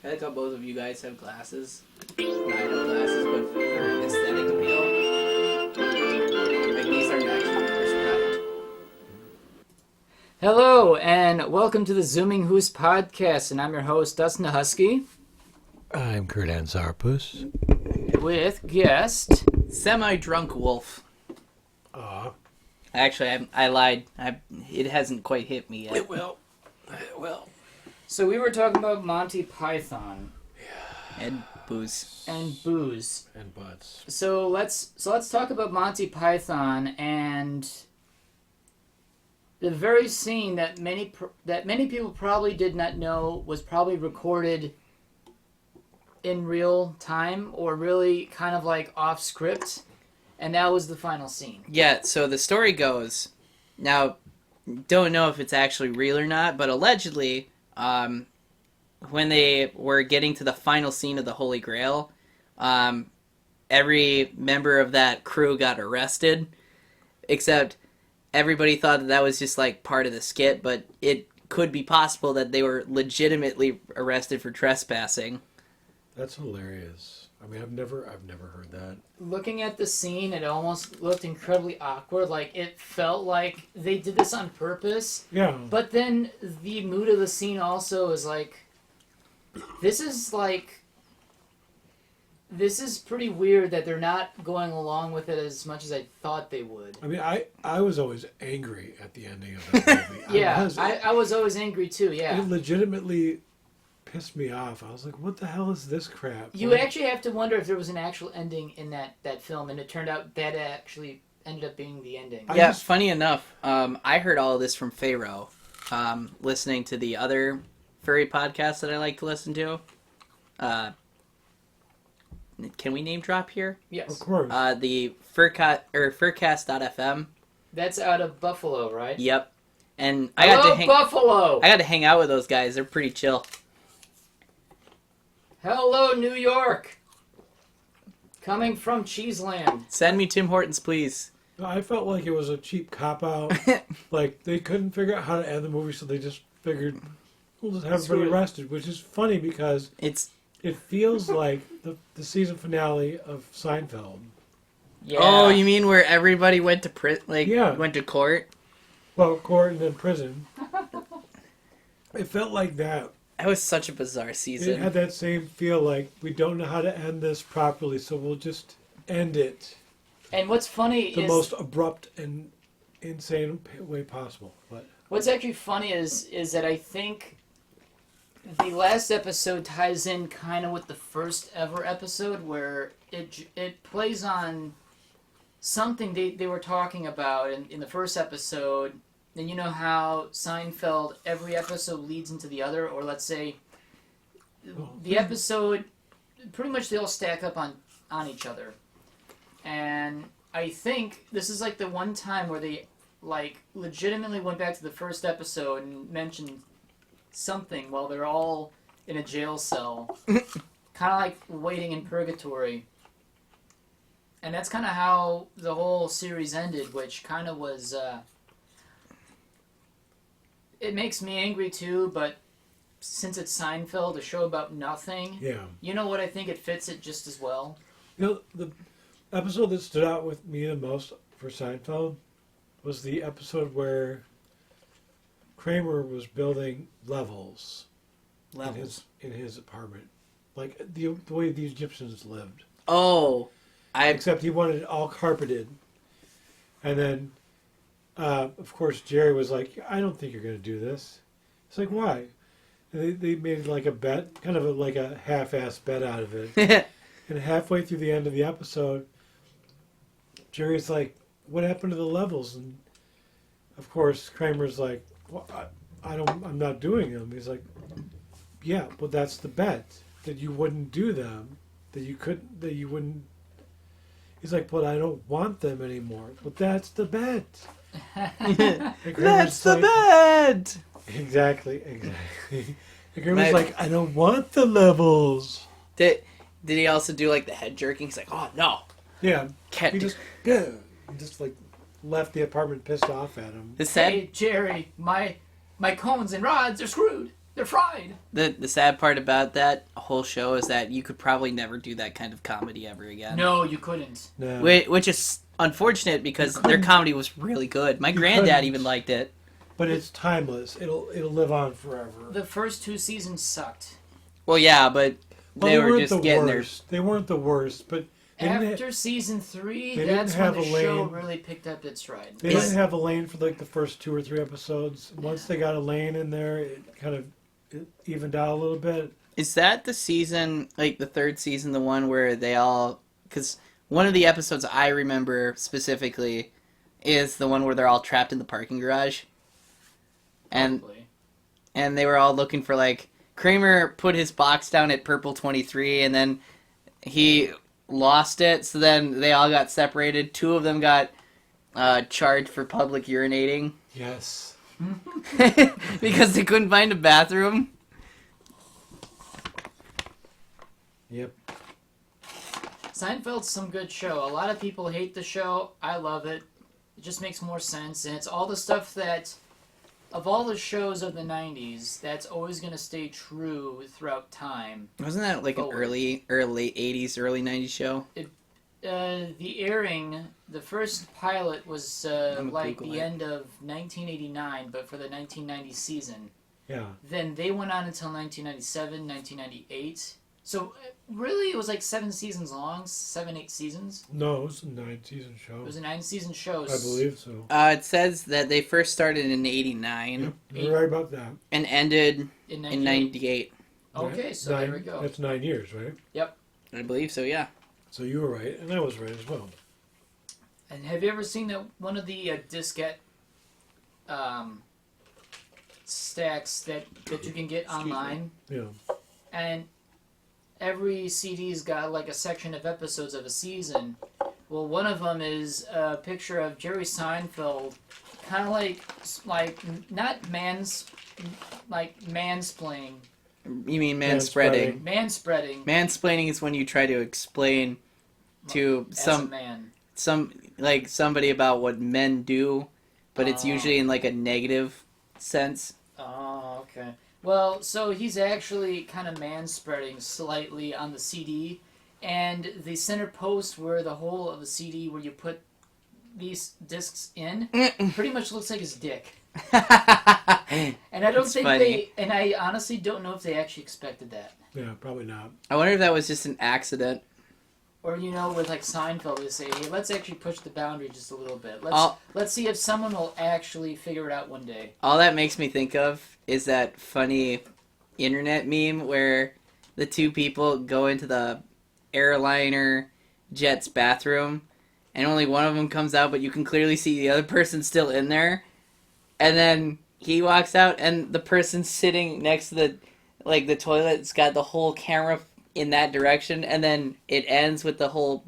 I like how both of you guys have glasses. I have glasses, but for aesthetic appeal. Like, these aren't actually prescribed. Hello, and welcome to the Zooming Hoosk Podcast, and I'm your host, Dustin DaHusky. I'm Kurdan Zarpus. With guest... Semi-drunk Wolfe. Actually, I lied. It hasn't quite hit me yet. It will. It will. So we were talking about Monty Python. Yeah. And booze. And booze. And butts. So let's talk about Monty Python and the very scene that many people probably did not know was probably recorded in real time or really kind of like off script, and that was the final scene. Yeah, so the story goes, now don't know if it's actually real or not, but allegedly when they were getting to the final scene of the Holy Grail, every member of that crew got arrested, except everybody thought that was just like part of the skit, but it could be possible that they were legitimately arrested for trespassing. That's hilarious. I mean, I've never heard that. Looking at the scene, it almost looked incredibly awkward. Like, it felt like they did this on purpose. Yeah. But then the mood of the scene also is like, this is pretty weird that they're not going along with it as much as I thought they would. I mean, I was always angry at the ending of that movie. Yeah, I was always angry too, yeah. It legitimately pissed me off. I was like, what the hell is this crap? You actually have to wonder if there was an actual ending in that film, and it turned out that actually ended up being the ending. Yeah, funny enough, I heard all of this from Pharaoh, listening to the other Furry podcast that I like to listen to. Can we name drop here? Yes. Of course. The Furcast.fm. That's out of Buffalo, right? Yep. And I got to hang out with those guys. They're pretty chill. Hello, New York. Coming from Cheeseland. Send me Tim Hortons, please. I felt like it was a cheap cop-out. Like, they couldn't figure out how to end the movie, so they just figured, we'll just have everybody arrested, which is funny because it feels like the season finale of Seinfeld. Yeah. Oh, you mean where everybody went to went to court? Well, court and then prison. It felt like that. That was such a bizarre season. It had that same feel like, we don't know how to end this properly, so we'll just end it. And what's funny is... the most abrupt and insane way possible. But what's actually funny is that I think the last episode ties in kind of with the first ever episode, where it plays on something they were talking about in the first episode. And you know how Seinfeld, every episode leads into the other, or let's say the episode, pretty much they all stack up on each other. And I think this is like the one time where they like legitimately went back to the first episode and mentioned something while they're all in a jail cell, kind of like waiting in purgatory. And that's kind of how the whole series ended, which kind of was... it makes me angry too, but since it's Seinfeld, a show about nothing, you know what, I think it fits it just as well. You know, the episode that stood out with me the most for Seinfeld was the episode where Kramer was building levels. In his apartment. Like the way the Egyptians lived. Oh. Except he wanted it all carpeted. And then... of course, Jerry was like, I don't think you're going to do this. It's like, why? And they made like a bet, kind of like a half-assed bet out of it. And halfway through the end of the episode, Jerry's like, what happened to the levels? And of course, Kramer's like, well, I'm not doing them. He's like, yeah, well, that's the bet, that you wouldn't do them, that you wouldn't. He's like, but I don't want them anymore. But that's the bet. That's the bet! Exactly. And Kramer's like, I don't want the levels. Did he also do like the head jerking? He's like, oh no. Yeah. He just like left the apartment pissed off at him. Hey, Jerry, my cones and rods are screwed. They're fried. The sad part about that whole show is that you could probably never do that kind of comedy ever again. No, you couldn't. No. Which is unfortunate because their comedy was really good. My granddad even liked it. But it's timeless. It'll live on forever. The first 2 seasons sucked. Well, yeah, but Well, they were weren't just the getting worst. They weren't the worst, but After season 3, they that's didn't when have the show Elaine. really picked up its stride. they didn't have Elaine for like the first 2 or 3 episodes. Once they got Elaine in there, it kind of evened out a little bit. Is that the season, like the 3rd season, the one where they all... Because one of the episodes I remember specifically is the one where they're all trapped in the parking garage. Probably. And they were all looking for, like... Kramer put his box down at Purple 23, and then he lost it, so then they all got separated. 2 of them got charged for public urinating. Yes. Because they couldn't find a bathroom. Yep. Seinfeld's some good show. A lot of people hate the show. I love it. It just makes more sense, and it's all the stuff that, of all the shows of the 90s, that's always going to stay true throughout time. Wasn't that like an early late 80s, early 90s show? The airing, the first pilot was like Google the it. end of 1989, but for the 1990 season. Yeah. Then they went on until 1997, 1998. So really, it was like 7 seasons long, 7, 8 seasons. No, it was a 9-season show. It was a 9-season show. I believe so. It says that they first started in 89 Yep, you're right about that. and ended in in 98. Okay, so there we go. That's 9 years, right? I believe so, yeah. So you were right, and I was right as well. And have you ever seen that one of the diskette stacks that you can get online? Yeah. And every CD's got like a section of episodes of a season. Well, one of them is a picture of Jerry Seinfeld, kind of like not mansplaining. You mean manspreading? Manspreading. Mansplaining is when you try to explain to As a man. somebody about what men do, but it's Oh. usually in like a negative sense. Oh, okay. Well, so he's actually kind of manspreading slightly on the CD, and the center post where the whole of the CD where you put these discs in pretty much looks like his dick. And I don't It's think funny. I honestly don't know if they actually expected that. Yeah, probably not. I wonder if that was just an accident. Or, with like Seinfeld, they say, hey, let's actually push the boundary just a little bit. All- Let's see if someone will actually figure it out one day. All that makes me think of is that funny internet meme where the 2 people go into the airliner jet's bathroom and only one of them comes out, but you can clearly see the other person still in there. And then he walks out and the person sitting next to the toilet's got the whole camera in that direction, and then it ends with the whole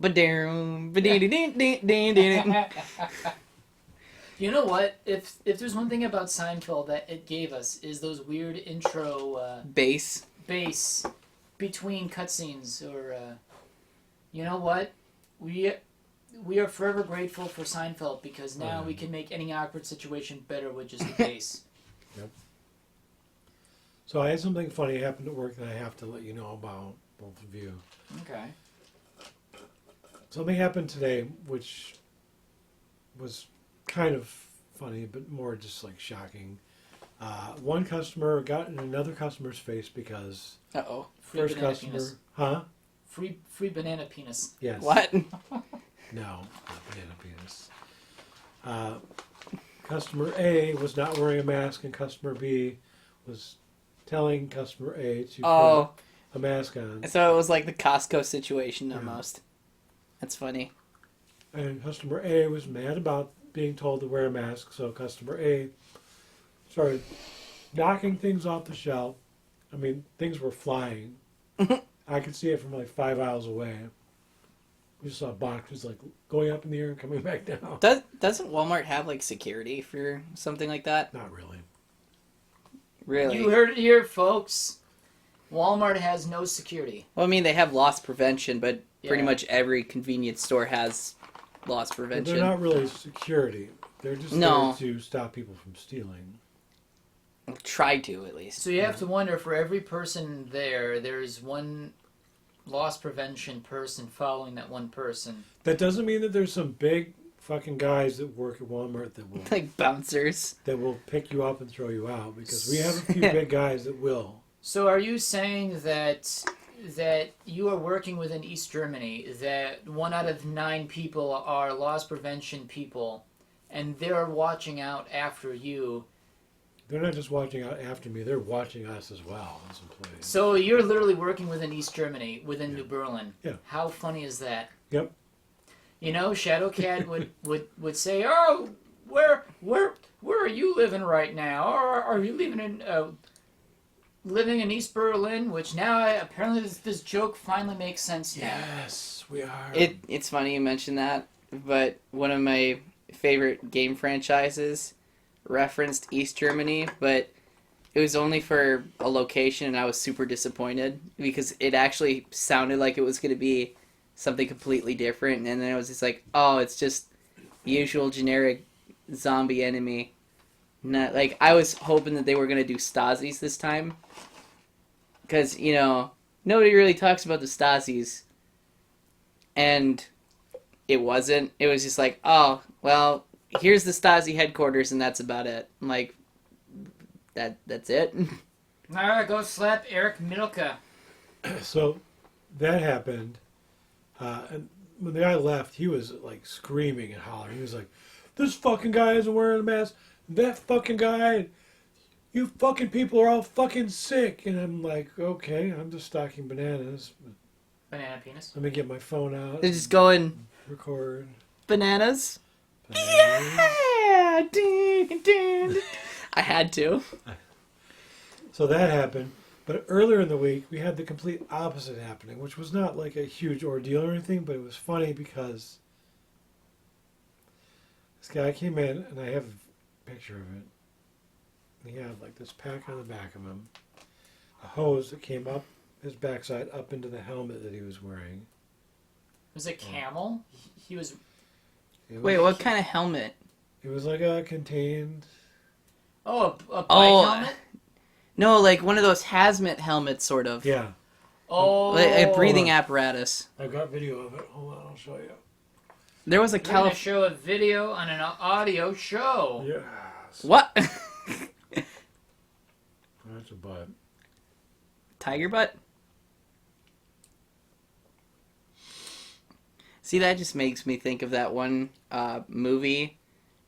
You know what? If there's one thing about Seinfeld that it gave us is those weird intro bass. bass between cutscenes, or you know what? We are forever grateful for Seinfeld because now we can make any awkward situation better with just the bass. Yep. So I had something funny happen at work that I have to let you know about, both of you. Okay. Something happened today which was kind of funny, but more just like shocking. One customer got in another customer's face because Uh-oh. Free first banana customer, penis. huh? Free banana penis. Yes. What? No, not banana penis. Customer A was not wearing a mask, and customer B was telling customer A to Oh. put a mask on. So it was like the Costco situation Yeah. almost. That's funny. And customer A was mad about being told to wear a mask, so customer A started knocking things off the shelf. I mean, things were flying. I could see it from like 5 aisles away. We just saw boxes like going up in the air and coming back down. Doesn't Walmart have like security for something like that? Not really. Really? You heard it here, folks. Walmart has no security. Well, I mean, they have loss prevention, but pretty Yeah. much every convenience store has loss But prevention. they're not really security. They're just No. there to stop people from stealing. Try to, at least. So you have to wonder, for every person there's one loss prevention person following that one person. That doesn't mean that there's some big fucking guys that work at Walmart that will Like bouncers. that will pick you up and throw you out, because we have a few big guys that will. So are you saying that you are working within East Germany, that 1 out of 9 people are loss prevention people, and they're watching out after you? They're not just watching out after me; they're watching us as well as employees. So you're literally working within East Germany, within New Berlin. Yeah. How funny is that? Yep. You know, Shadowcat would say, "Oh, where are you living right now? Or are you living in East Berlin?" Which now apparently this joke finally makes sense now. Yes, we are. It's funny you mention that, but one of my favorite game franchises referenced East Germany, but it was only for a location, and I was super disappointed because it actually sounded like it was going to be something completely different, and then it was just like, oh, it's just usual generic zombie enemy. Not like I was hoping that they were going to do Stasis this time, because nobody really talks about the Stasis, and it wasn't. It was just like, oh well, here's the Stasi headquarters, and that's about it. I'm like, that's it. Alright, go slap Eric Milka. So that happened, and when the guy left, he was like screaming and hollering. He was like, "This fucking guy isn't wearing a mask. That fucking guy. You fucking people are all fucking sick." And I'm like, okay, I'm just stocking bananas. Banana penis. Let me get my phone out. They're just going Record. bananas. Bananas. Yeah, ding, ding. I had to. So that happened. But earlier in the week, we had the complete opposite happening, which was not like a huge ordeal or anything, but it was funny because this guy came in, and I have a picture of it. He had like this pack on the back of him, a hose that came up his backside up into the helmet that he was wearing. Was it camel? He was... Wait, what kind of helmet? It was like a contained... Oh, a bike Oh, helmet? no, like one of those hazmat helmets, sort of. Yeah. Oh. Like a breathing apparatus. I've got video of it. Hold on, I'll show you. There was a We're going to Calif... show a video on an audio show. Yes. What? That's a butt. Tiger butt? See, that just makes me think of that one movie,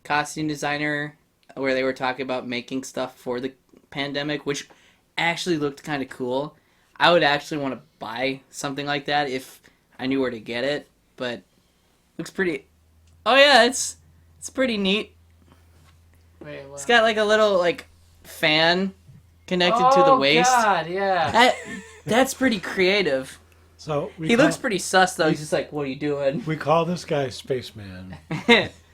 costume designer, where they were talking about making stuff for the pandemic, which actually looked kind of cool. I would actually want to buy something like that if I knew where to get it, but looks pretty... Oh yeah, it's pretty neat. Wait, what? It's got like a little like fan connected to the waist. Oh God, yeah. That's pretty creative. So He looks pretty sus though. He's just like, "What are you doing?" We call this guy Spaceman.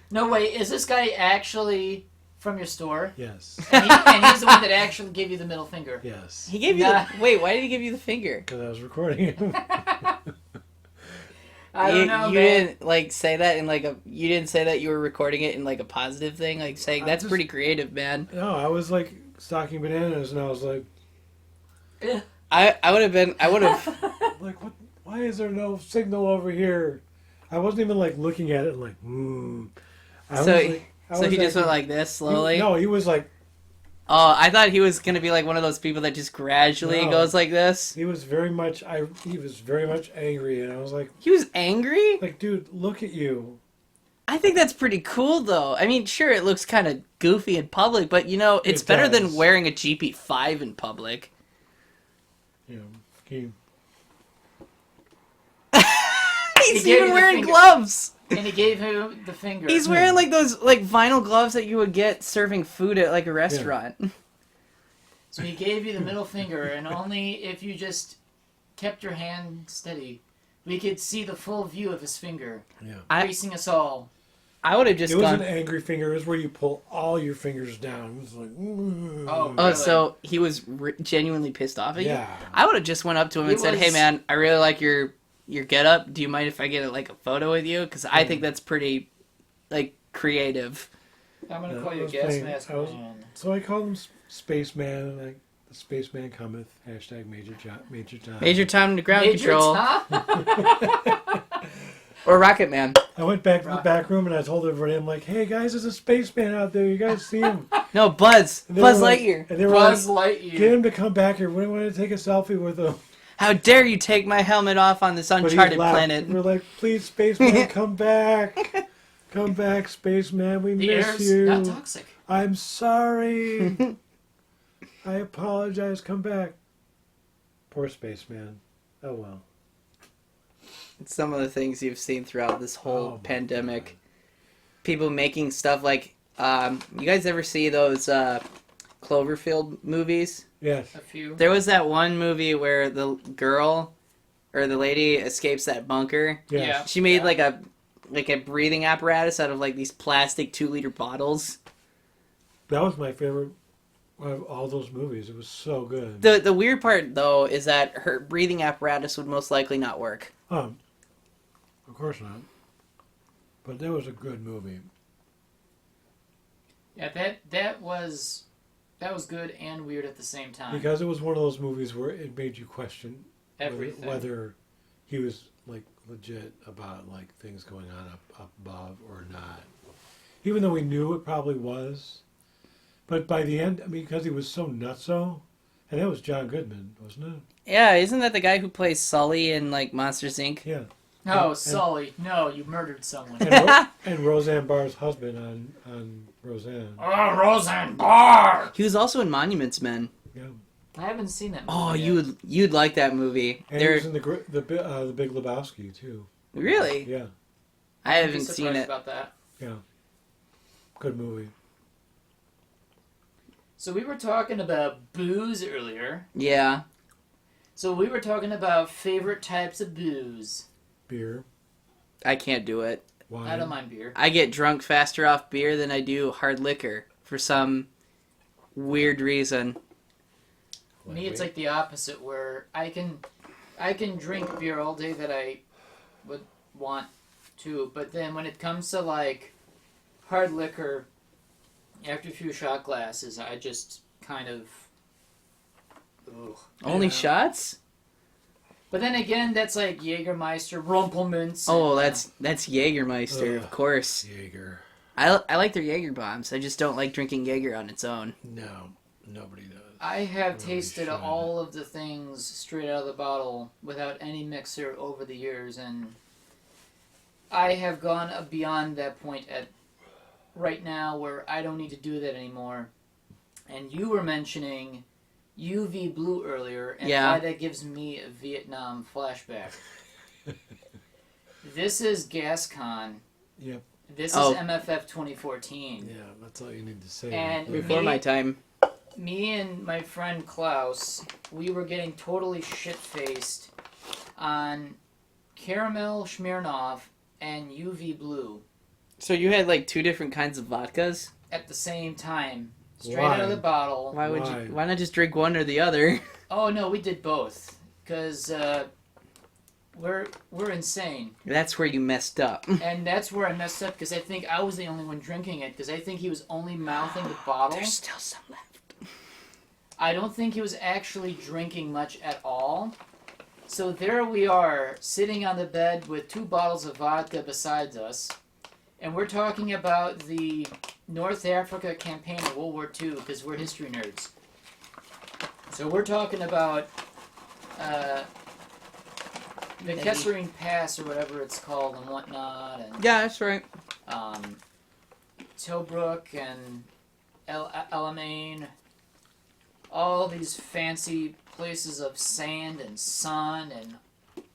No, wait, is this guy actually from your store? Yes. And he's the one that actually gave you the middle finger. Yes. He gave you wait, why did he give you the finger? Because I was recording him. I don't know, you man. didn't like say that in like you didn't say that you were recording it in like a positive thing, like saying that's pretty creative, man. No, I was like stocking bananas, and I was like, I would have like, what? Why is there no signal over here? I wasn't even like looking at it and like, So he just went like this slowly. No, he was like. Oh, I thought he was gonna be like one of those people that just gradually goes like this. He was very much. He was very much angry, and I was like. He was angry? Like, dude, look at you. I think that's pretty cool, though. I mean, sure, it looks kind of goofy in public, but it's better than wearing a GP5 in public. He's even wearing gloves. And he gave him the finger. He's wearing like those like vinyl gloves that you would get serving food at like a restaurant. Yeah. So he gave you the middle finger, and only if you just kept your hand steady, we could see the full view of his finger. Yeah. Facing us all. I would have just It was an angry finger. It was where you pull all your fingers down. It was like... Oh, really? So he was genuinely pissed off at you? Yeah. I would have just went up to him and said, "Hey man, I really like your get-up. Do you mind if I get like a photo with you? Because I think that's pretty like creative." I'm gonna call you a gas mask man. So I called him Spaceman, like the spaceman cometh. Hashtag Major Tom. Major Tom to ground Major control. Tom? Or Rocket Man. I went back to the back room and I told everybody, I'm like, hey guys, there's a spaceman out there. You guys see him? No, Buzz. And they Buzz were like- Lightyear. And they were Buzz like, Lightyear. get him to come back here. We want to take a selfie with him. How dare you take my helmet off on this But he uncharted laughed. planet? We're like, please, spaceman, come back. Come back, spaceman. We The miss air's you. not toxic. I'm sorry. I apologize. Come back. Poor spaceman. Oh well. Some of the things you've seen throughout this Oh, whole my pandemic. God. People making stuff like, you guys ever see those Cloverfield movies? Yes. A few. There was that one movie where the girl or the lady escapes that bunker. Yes. Yeah. She made like a breathing apparatus out of like these plastic 2-liter bottles. That was my favorite of all those movies. It was so good. The weird part though is that her breathing apparatus would most likely not work. Of course not. But that was a good movie. Yeah, that was good and weird at the same time. Because it was one of those movies where it made you question Everything. whether he was like legit about like things going on up above or not. Even though we knew it probably was. But by the end, I mean, because he was so nutso, and that was John Goodman, wasn't it? Yeah, isn't that the guy who plays Sully in like Monsters Inc? Yeah. No, And- Sully. No, you murdered someone. And Roseanne Barr's husband on Roseanne. Oh, Roseanne Barr! He was also in Monuments Men. Yeah. I haven't seen that movie Oh, yet. you'd like that movie. And he was in the Big Lebowski too. Really? Yeah. I I'd be haven't seen surprised it. about that. Yeah. Good movie. So we were talking about booze earlier. Yeah. So we were talking about favorite types of booze. Beer. I can't do it. Wine. I don't mind beer. I get drunk faster off beer than I do hard liquor for some weird reason. Me, it's like the opposite, where I can drink beer all day that I would want to, but then when it comes to like hard liquor, after a few shot glasses, I just kind of. Ugh. Only Yeah. shots? But then again, that's like Jägermeister, Rumpelmans. Oh, and, that's Jägermeister, of Ugh. course. Jaeger. I like their Jaeger bombs. I just don't like drinking Jaeger on its own. No, nobody does. I have Really tasted should. all of the things straight out of the bottle without any mixer over the years, and I have gone beyond that point at right now where I don't need to do that anymore. And you were mentioning UV blue earlier, and Yeah. why that gives me a Vietnam flashback. This is Gas Con. Yep. This Oh. is MFF 2014. Yeah, that's all you need to say. And right there. Before my time. Me and my friend Klaus, we were getting totally shit-faced on caramel Smirnoff and UV blue So you had like two different kinds of vodkas? at the same time, straight Why? out of the bottle. Why would Why? you? Why not just drink one or the other? Oh no, we did both because we're insane, That's where you messed up. and that's where I messed up because I think I was the only one drinking it because I think he was only mouthing the bottle. There's still some left. I don't think he was actually drinking much at all. So there we are, sitting on the bed with 2 bottles of vodka beside us, and we're talking about the North Africa campaign of World War II, because we're history nerds. So we're talking about the Maybe. Kesserine Pass, or whatever it's called, and whatnot, and Yeah, that's right. Tobruk and El Alamein, all these fancy places of sand and sun and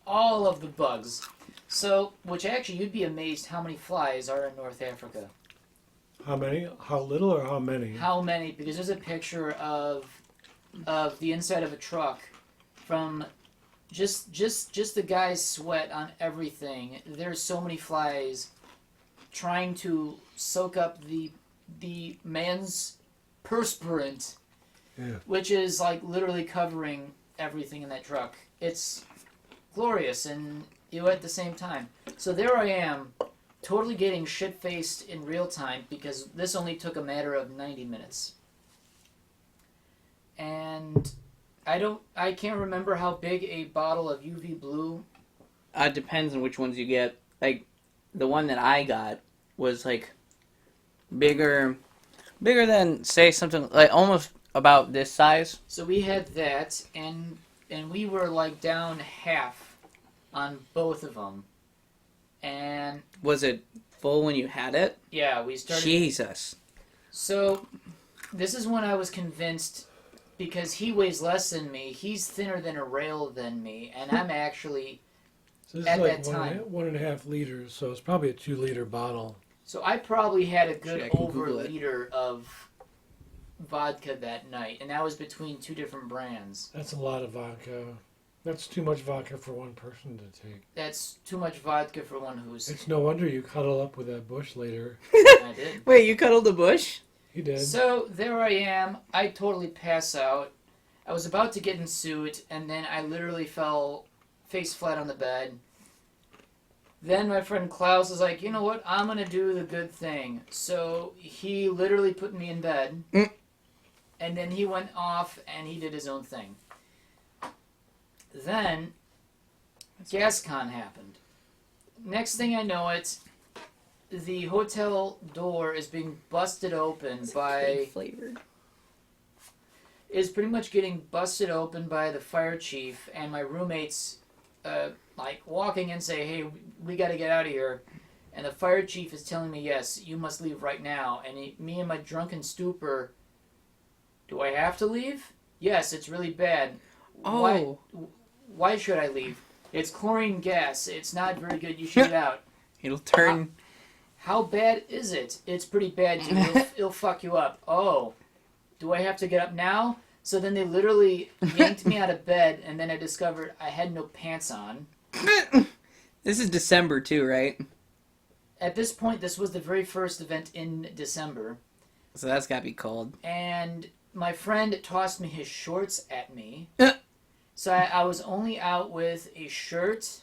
all of the bugs. So, which actually you'd be amazed how many flies are in North Africa. How many? How little or how many? How many? Because there's a picture of the inside of a truck from just the guy's sweat on everything. There's so many flies trying to soak up the man's perspirant, Yeah. which is like literally covering everything in that truck. It's glorious and at the same time. So there I am, totally getting shit-faced in real time because this only took a matter of 90 minutes. and I can't remember how big a bottle of UV blue. It depends on which ones you get. Like, the one that I got was, like, bigger than, say, something, like, almost about this size. So we had that, and we were, like, down half on both of them. And... Was it full when you had it? Yeah, we started... Jesus. So, this is when I was convinced, because he weighs less than me, he's thinner than a rail than me, and I'm actually... So this At is like that time. 1.5 liters, so it's probably a 2-liter bottle. So I probably had a good Shit, I can over Google it. liter of vodka that night, and that was between 2 different brands. That's a lot of vodka. That's too much vodka for one person to take. That's too much vodka for one who's... It's no wonder you cuddle up with that bush later. I did. Wait, you cuddled a bush? He did. So there I am. I totally pass out. I was about to get in suit, and then I literally fell face flat on the bed. Then my friend Klaus was like, you know what? I'm going to do the good thing. So he literally put me in bed, and then he went off and he did his own thing. Then Gas Con happened. Next thing I know it, the hotel door is being busted open by... Flavored. Is pretty much getting busted open by the fire chief, and my roommates like walking in say, hey, we got to get out of here. And the fire chief is telling me, yes, you must leave right now. And me and my drunken stupor, do I have to leave? Yes, it's really bad. Oh. Why should I leave? It's chlorine gas. It's not very good. You should get out. It'll turn... How bad is it? It's pretty bad, dude. It'll fuck you up. Oh. Do I have to get up now? So then they literally yanked me out of bed, and then I discovered I had no pants on. This is December too, right? At this point, this was the very first event in December. So that's gotta be cold. And my friend tossed me his shorts at me. So I was only out with a shirt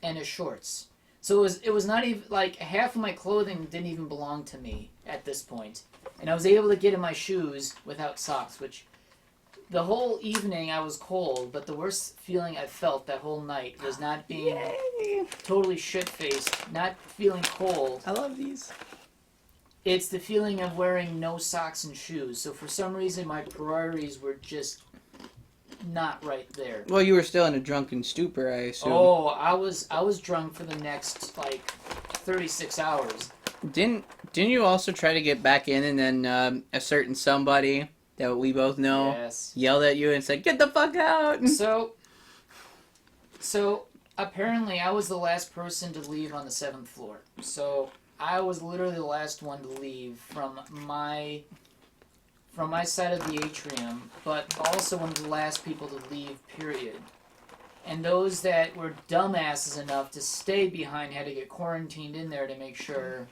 and his shorts. So it was not even, like, half of my clothing didn't even belong to me at this point. And I was able to get in my shoes without socks, which the whole evening I was cold, but the worst feeling I felt that whole night was not being totally shit-faced, not feeling cold. I love these. It's the feeling of wearing no socks and shoes. So for some reason my priorities were just not right there. Well, you were still in a drunken stupor, I assume. Oh, I was drunk for the next, like, 36 hours. Didn't you also try to get back in, and then a certain somebody that we both know yelled at you and said, "Get the fuck out"? So apparently I was the last person to leave on the 7th floor. So I was literally the last one to leave from my side of the atrium, but also one of the last people to leave, period. And those that were dumbasses enough to stay behind had to get quarantined in there to make sure,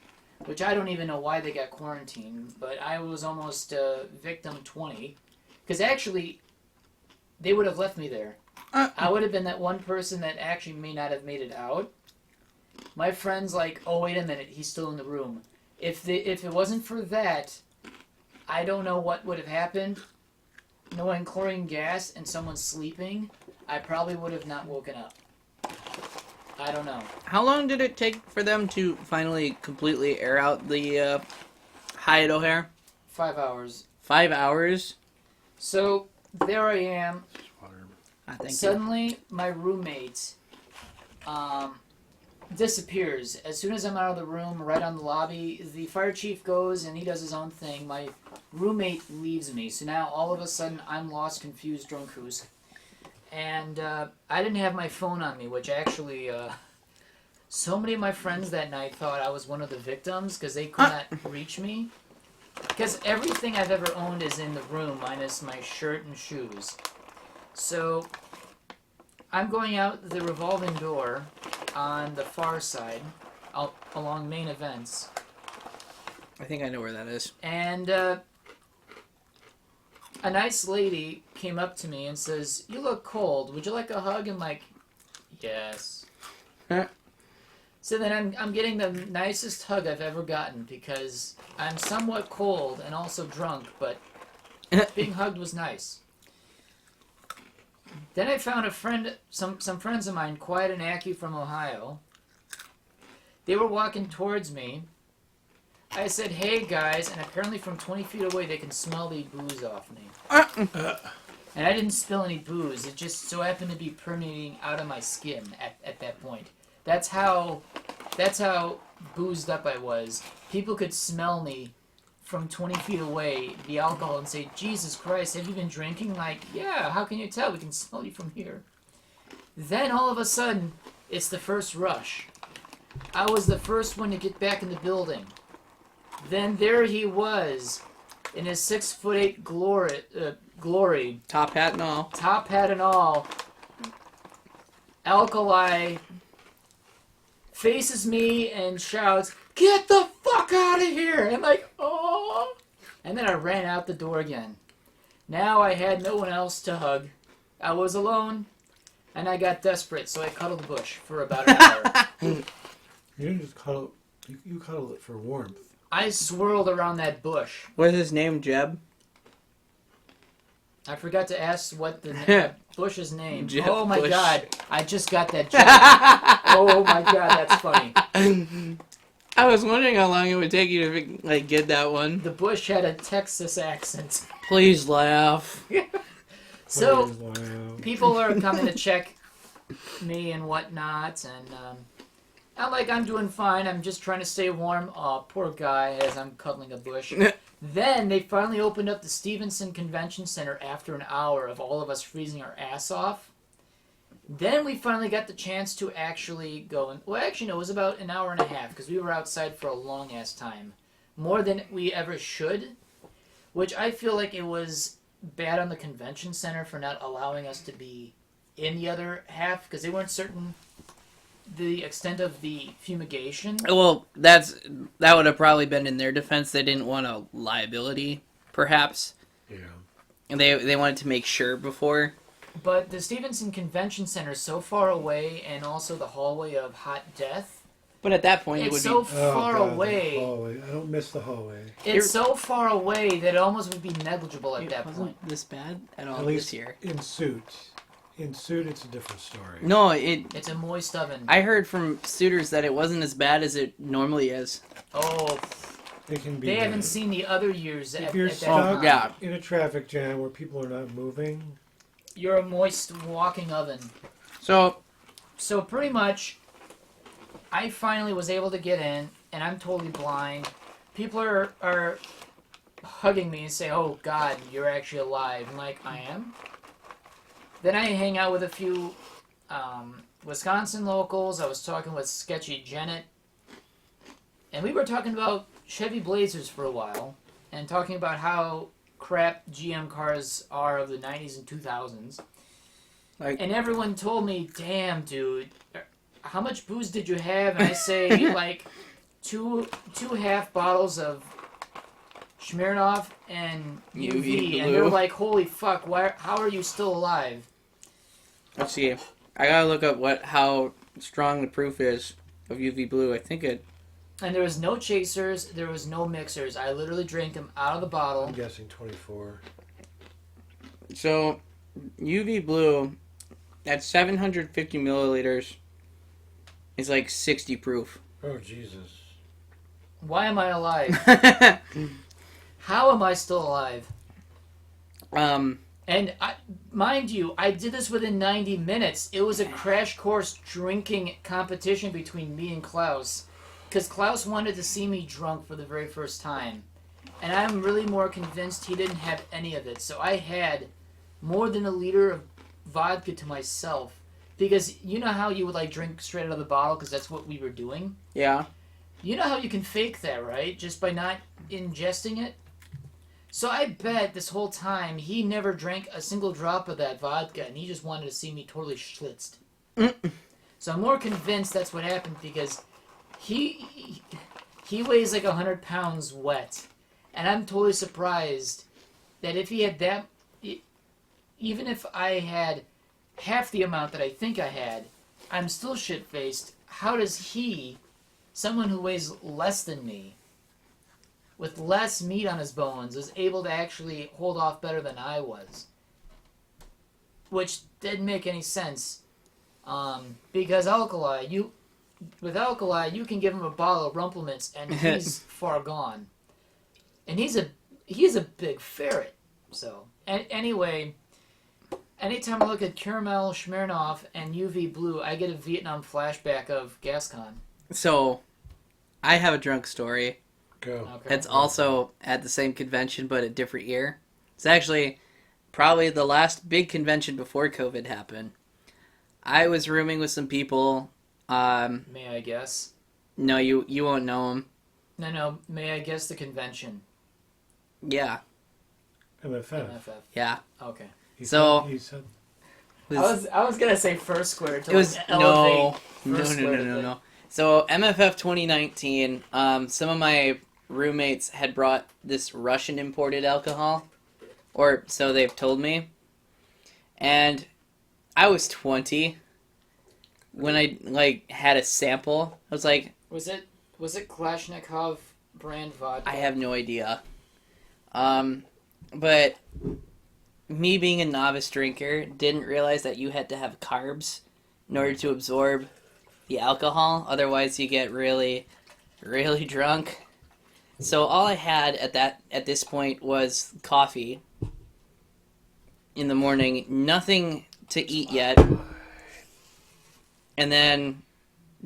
which I don't even know why they got quarantined, but I was almost victim 20. Because actually, they would have left me there. I would have been that one person that actually may not have made it out. My friend's like, oh, wait a minute, he's still in the room. If it wasn't for that, I don't know what would have happened. Knowing chlorine gas and someone sleeping, I probably would have not woken up. I don't know. How long did it take for them to finally completely air out the Hyatt O'Hare? 5 hours. 5 hours? So, there I am. Thank Suddenly, my roommate disappears. As soon as I'm out of the room, right on the lobby, the fire chief goes and he does his own thing. My roommate leaves me. So now, all of a sudden, I'm lost, confused, drunk Hoosk. And I didn't have my phone on me, which actually, so many of my friends that night thought I was one of the victims because they could not reach me. Because everything I've ever owned is in the room, minus my shirt and shoes. So, I'm going out the revolving door on the far side, along main events. I think I know where that is. And a nice lady came up to me and says, "You look cold. Would you like a hug?" I'm like, "Yes." So then I'm getting the nicest hug I've ever gotten because I'm somewhat cold and also drunk, but Being hugged was nice. Then I found a friend, some friends of mine, Quiet and Aki from Ohio. They were walking towards me. I said, "Hey guys," and apparently from 20 feet away they can smell the booze off me. And I didn't spill any booze. It just so happened to be permeating out of my skin at that point. That's how boozed up I was. People could smell me from 20 feet away, the alcohol, and say, "Jesus Christ, have you been drinking?" Like, "Yeah, how can you tell? We can smell you from here." Then all of a sudden, it's the first rush. I was the first one to get back in the building. Then there he was, in his 6'8" glory. Top hat and all. Top hat and all. Alkali faces me and shouts, "Get the fuck out of here!" I'm like, "Oh!" And then I ran out the door again. Now I had no one else to hug. I was alone, and I got desperate, so I cuddled Bush for about an hour. You didn't just cuddle. You cuddled it for warmth. I swirled around that bush. What's his name, Jeb? I forgot to ask what the Bush's name. Jeb Oh my Bush. God! I just got that joke. Oh my God, that's funny. I was wondering how long it would take you to get that one. The Bush had a Texas accent. Please laugh. So Wow. people are coming to check me and whatnot, and I'm doing fine. I'm just trying to stay warm. Oh, poor guy, as I'm cuddling a bush. Then they finally opened up the Stevenson Convention Center after an hour of all of us freezing our ass off. Then we finally got the chance to actually go and... Well, actually, no, it was about an hour and a half, because we were outside for a long-ass time. More than we ever should, which I feel like it was bad on the convention center for not allowing us to be in the other half, because they weren't certain the extent of the fumigation. Well, that would have probably been in their defense. They didn't want a liability, perhaps. Yeah. And they wanted to make sure before. But the Stevenson Convention Center is so far away, and also the hallway of hot death. But at that point, it It's would so be... far God, away. the hallway. I don't miss the hallway. It's so far away that it almost would be negligible at It that wasn't point. this bad at all At this least year. in suit. In suit, it's a different story. No, It's a moist oven. I heard from suitors that it wasn't as bad as it normally is. Oh, It can be. they haven't bad. seen the other years If at you're that stuck time. yeah. in a traffic jam where people are not moving, You're a moist walking oven. So, So pretty much, I finally was able to get in, and I'm totally blind. People are hugging me and say, "Oh God, you're actually alive." I'm like, "I am?" Then I hang out with a few Wisconsin locals. I was talking with Sketchy Janet, and we were talking about Chevy Blazers for a while, and talking about how crap GM cars are of the 90s and 2000s. And everyone told me, "Damn, dude, how much booze did you have?" And I say, like, two half bottles of Smirnoff and UV. And they're Blue. like, "Holy fuck, how are you still alive?" let's see. I gotta look up how strong the proof is of UV blue. I think it... And there was no chasers, there was no mixers. I literally drank them out of the bottle. I'm guessing 24. So, UV blue at 750 milliliters is like 60 proof. Oh, Jesus. Why am I alive? How am I still alive? And mind you, I did this within 90 minutes. It was a crash course drinking competition between me and Klaus. Because Klaus wanted to see me drunk for the very first time. And I'm really more convinced he didn't have any of it. So I had more than a liter of vodka to myself. Because you know how you would like drink straight out of the bottle because that's what we were doing? Yeah. You know how you can fake that, right? Just by not ingesting it? So I bet this whole time he never drank a single drop of that vodka and he just wanted to see me totally schlitzed. So I'm more convinced that's what happened because he weighs like 100 pounds wet. And I'm totally surprised that if he had that, even if I had half the amount that I think I had, I'm still shit-faced. How does he, someone who weighs less than me, with less meat on his bones was able to actually hold off better than I was. Which didn't make any sense. Because with Alkali, you can give him a bottle of Rumplements and he's far gone. And he's a big ferret. So, anyway, anytime I look at Caramel Smirnoff and UV Blue, I get a Vietnam flashback of Gas Con. So, I have a drunk story. Go. Okay. It's also at the same convention, but a different year. It's actually probably the last big convention before COVID happened. I was rooming with some people. May I guess? No, you won't know them. No, may I guess the convention? Yeah. MFF. MFF. Yeah. Okay. He So- said I was gonna say First Square to It was elevate no. First Square to No. So MFF 2019, some of my roommates had brought this Russian imported alcohol, or so they've told me, and I was 20 when I had a sample. I was like, Was it Kalashnikov brand vodka? I have no idea. But me being a novice drinker didn't realize that you had to have carbs in order to absorb the alcohol. Otherwise, you get really, really drunk. So all I had at this point was coffee in the morning, nothing to eat yet, and then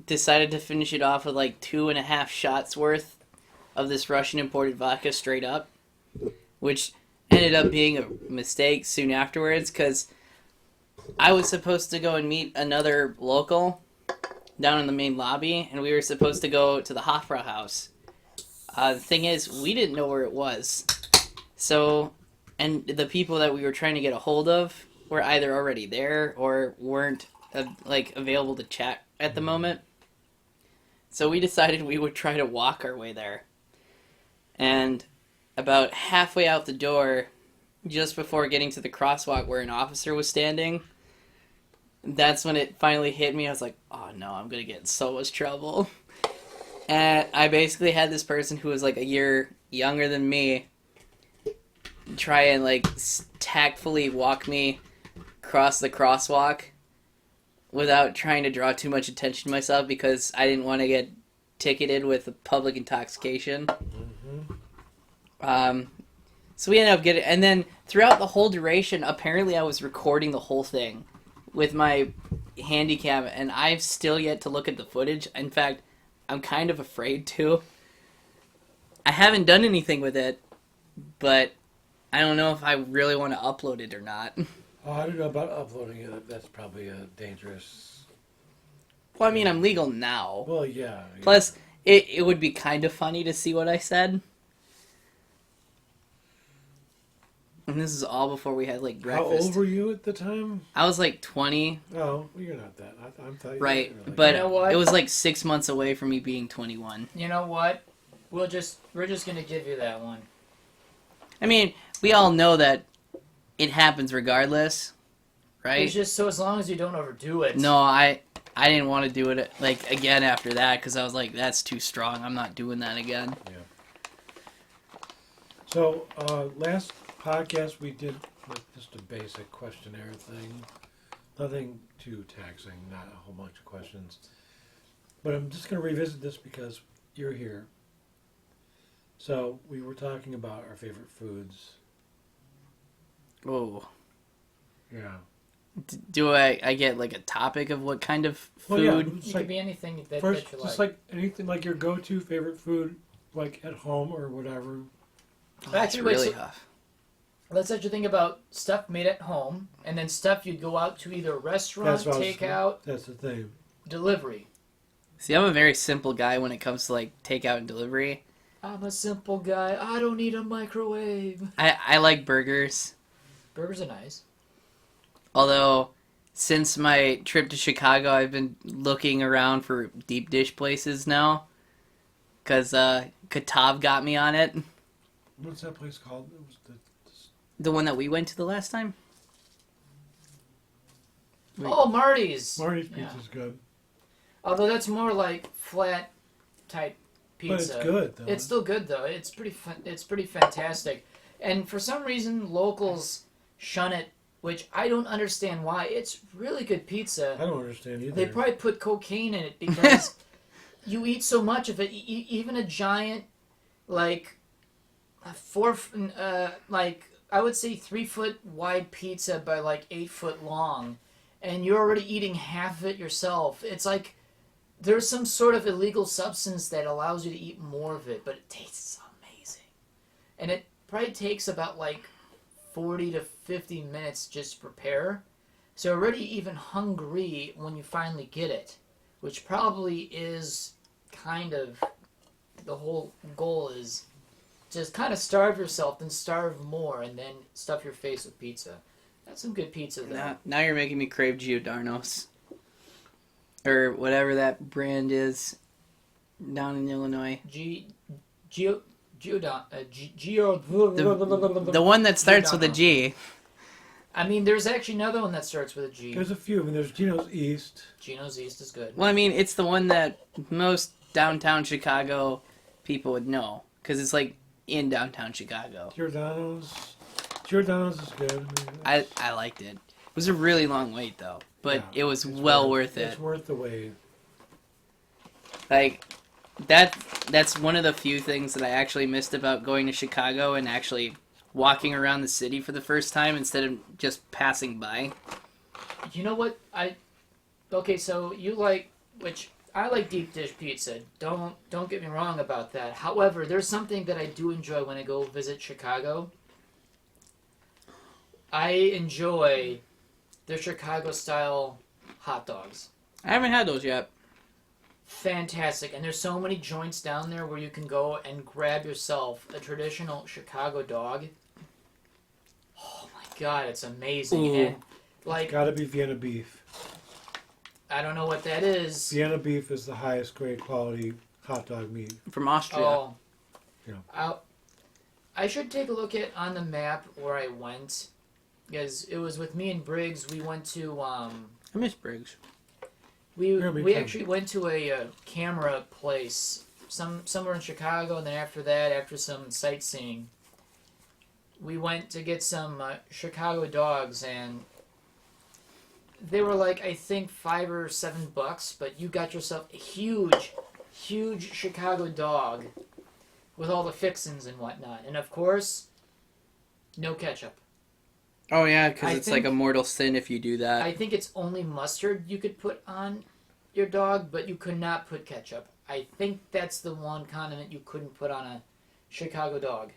decided to finish it off with like 2.5 shots worth of this Russian imported vodka straight up, which ended up being a mistake soon afterwards because I was supposed to go and meet another local down in the main lobby, and we were supposed to go to the Hofbrauhaus. The thing is, we didn't know where it was. So, and the people that we were trying to get a hold of were either already there or weren't available to chat at the moment. So we decided we would try to walk our way there. And about halfway out the door, just before getting to the crosswalk where an officer was standing, that's when it finally hit me. I was like, oh no, I'm going to get in so much trouble. And I basically had this person who was like a year younger than me try and tactfully walk me across the crosswalk without trying to draw too much attention to myself because I didn't want to get ticketed with public intoxication. So we ended up getting, and then throughout the whole duration, apparently I was recording the whole thing with my handy cam, and I've still yet to look at the footage. In fact, I'm kind of afraid to. I haven't done anything with it, but I don't know if I really want to upload it or not. Oh, I don't know about uploading it. That's probably a dangerous... Well, I mean, I'm legal now. Well, yeah. Plus, it would be kind of funny to see what I said. And this is all before we had, breakfast. How old were you at the time? I was, 20. Oh, well, you're not that. I thought you Right, were but You know what? it was, 6 months away from me being 21. You know what? We're just gonna give you that one. I mean, we all know that it happens regardless, right? It's just so as long as you don't overdo it. No, I didn't want to do it, again after that, because I was like, that's too strong. I'm not doing that again. Yeah. So, last podcast we did just a basic questionnaire thing. Nothing too taxing, not a whole bunch of questions. But I'm just going to revisit this because you're here. So, we were talking about our favorite foods. Oh. Yeah. Do I get, a topic of what kind of food? Well, yeah, It it's could be anything that first, you just like. anything your go-to favorite food, at home or whatever. Oh, that's Actually, wait, really so- tough. Let's actually think about stuff made at home, and then stuff you'd go out to either a restaurant, That's what I was- takeout, That's the thing. delivery. See, I'm a very simple guy when it comes to, takeout and delivery. I'm a simple guy. I don't need a microwave. I like burgers. Burgers are nice. Although, since my trip to Chicago, I've been looking around for deep dish places now. Because Katav got me on it. What's that place called? It was The one that we went to the last time? Wait. Oh, Marty's. Marty's Yeah. Pizza's good. Although that's more like flat type pizza. But it's good, though. It's still good, though. It's pretty fantastic. And for some reason, locals shun it, which I don't understand why. It's really good pizza. I don't understand either. They probably put cocaine in it because you eat so much of it. Even a giant, like, I would say 3 foot wide pizza by like 8 foot long, and you're already eating half of it yourself. It's like there's some sort of illegal substance that allows you to eat more of it, but it tastes amazing. And it probably takes about like 40 to 50 minutes just to prepare. So you're already even hungry when you finally get it, which probably is kind of the whole goal is just kind of starve yourself, then starve more, and then stuff your face with pizza. That's some good pizza, though. Now you're making me crave Giordano's. Or whatever that brand is down in Illinois. The one that starts with a G. I mean, there's actually another one that starts with a G. There's a few. I mean, there's Geno's East. Geno's East is good. Well, I mean, it's the one that most downtown Chicago people would know. Because it's like in downtown Chicago. Giordano's is good. I liked it. It was a really long wait, though. But it was well worth it. It's worth the wait. Like, that's one of the few things that I actually missed about going to Chicago and actually walking around the city for the first time instead of just passing by. You know what? Okay, so you like, which I like deep dish pizza. Don't get me wrong about that. However, there's something that I do enjoy when I go visit Chicago. I enjoy the Chicago-style hot dogs. I haven't had those yet. Fantastic. And there's so many joints down there where you can go and grab yourself a traditional Chicago dog. Oh my god, it's amazing. Ooh. And like, It's gotta be Vienna beef. I don't know what that is. Vienna beef is the highest grade quality hot dog meat. From Austria. Oh. Yeah. I should take a look at on the map where I went. Because it was with me and Briggs. We went to I miss Briggs. we actually went to a camera place somewhere in Chicago, and then after that, after some sightseeing, we went to get some Chicago dogs, and they were like, I think $5 or $7, but you got yourself a huge Chicago dog with all the fixins and whatnot, and of course, no ketchup. Oh, yeah, because it's think- like a mortal sin if you do that. I think it's only mustard you could put on your dog, but you could not put ketchup. I think that's the one condiment you couldn't put on a Chicago dog.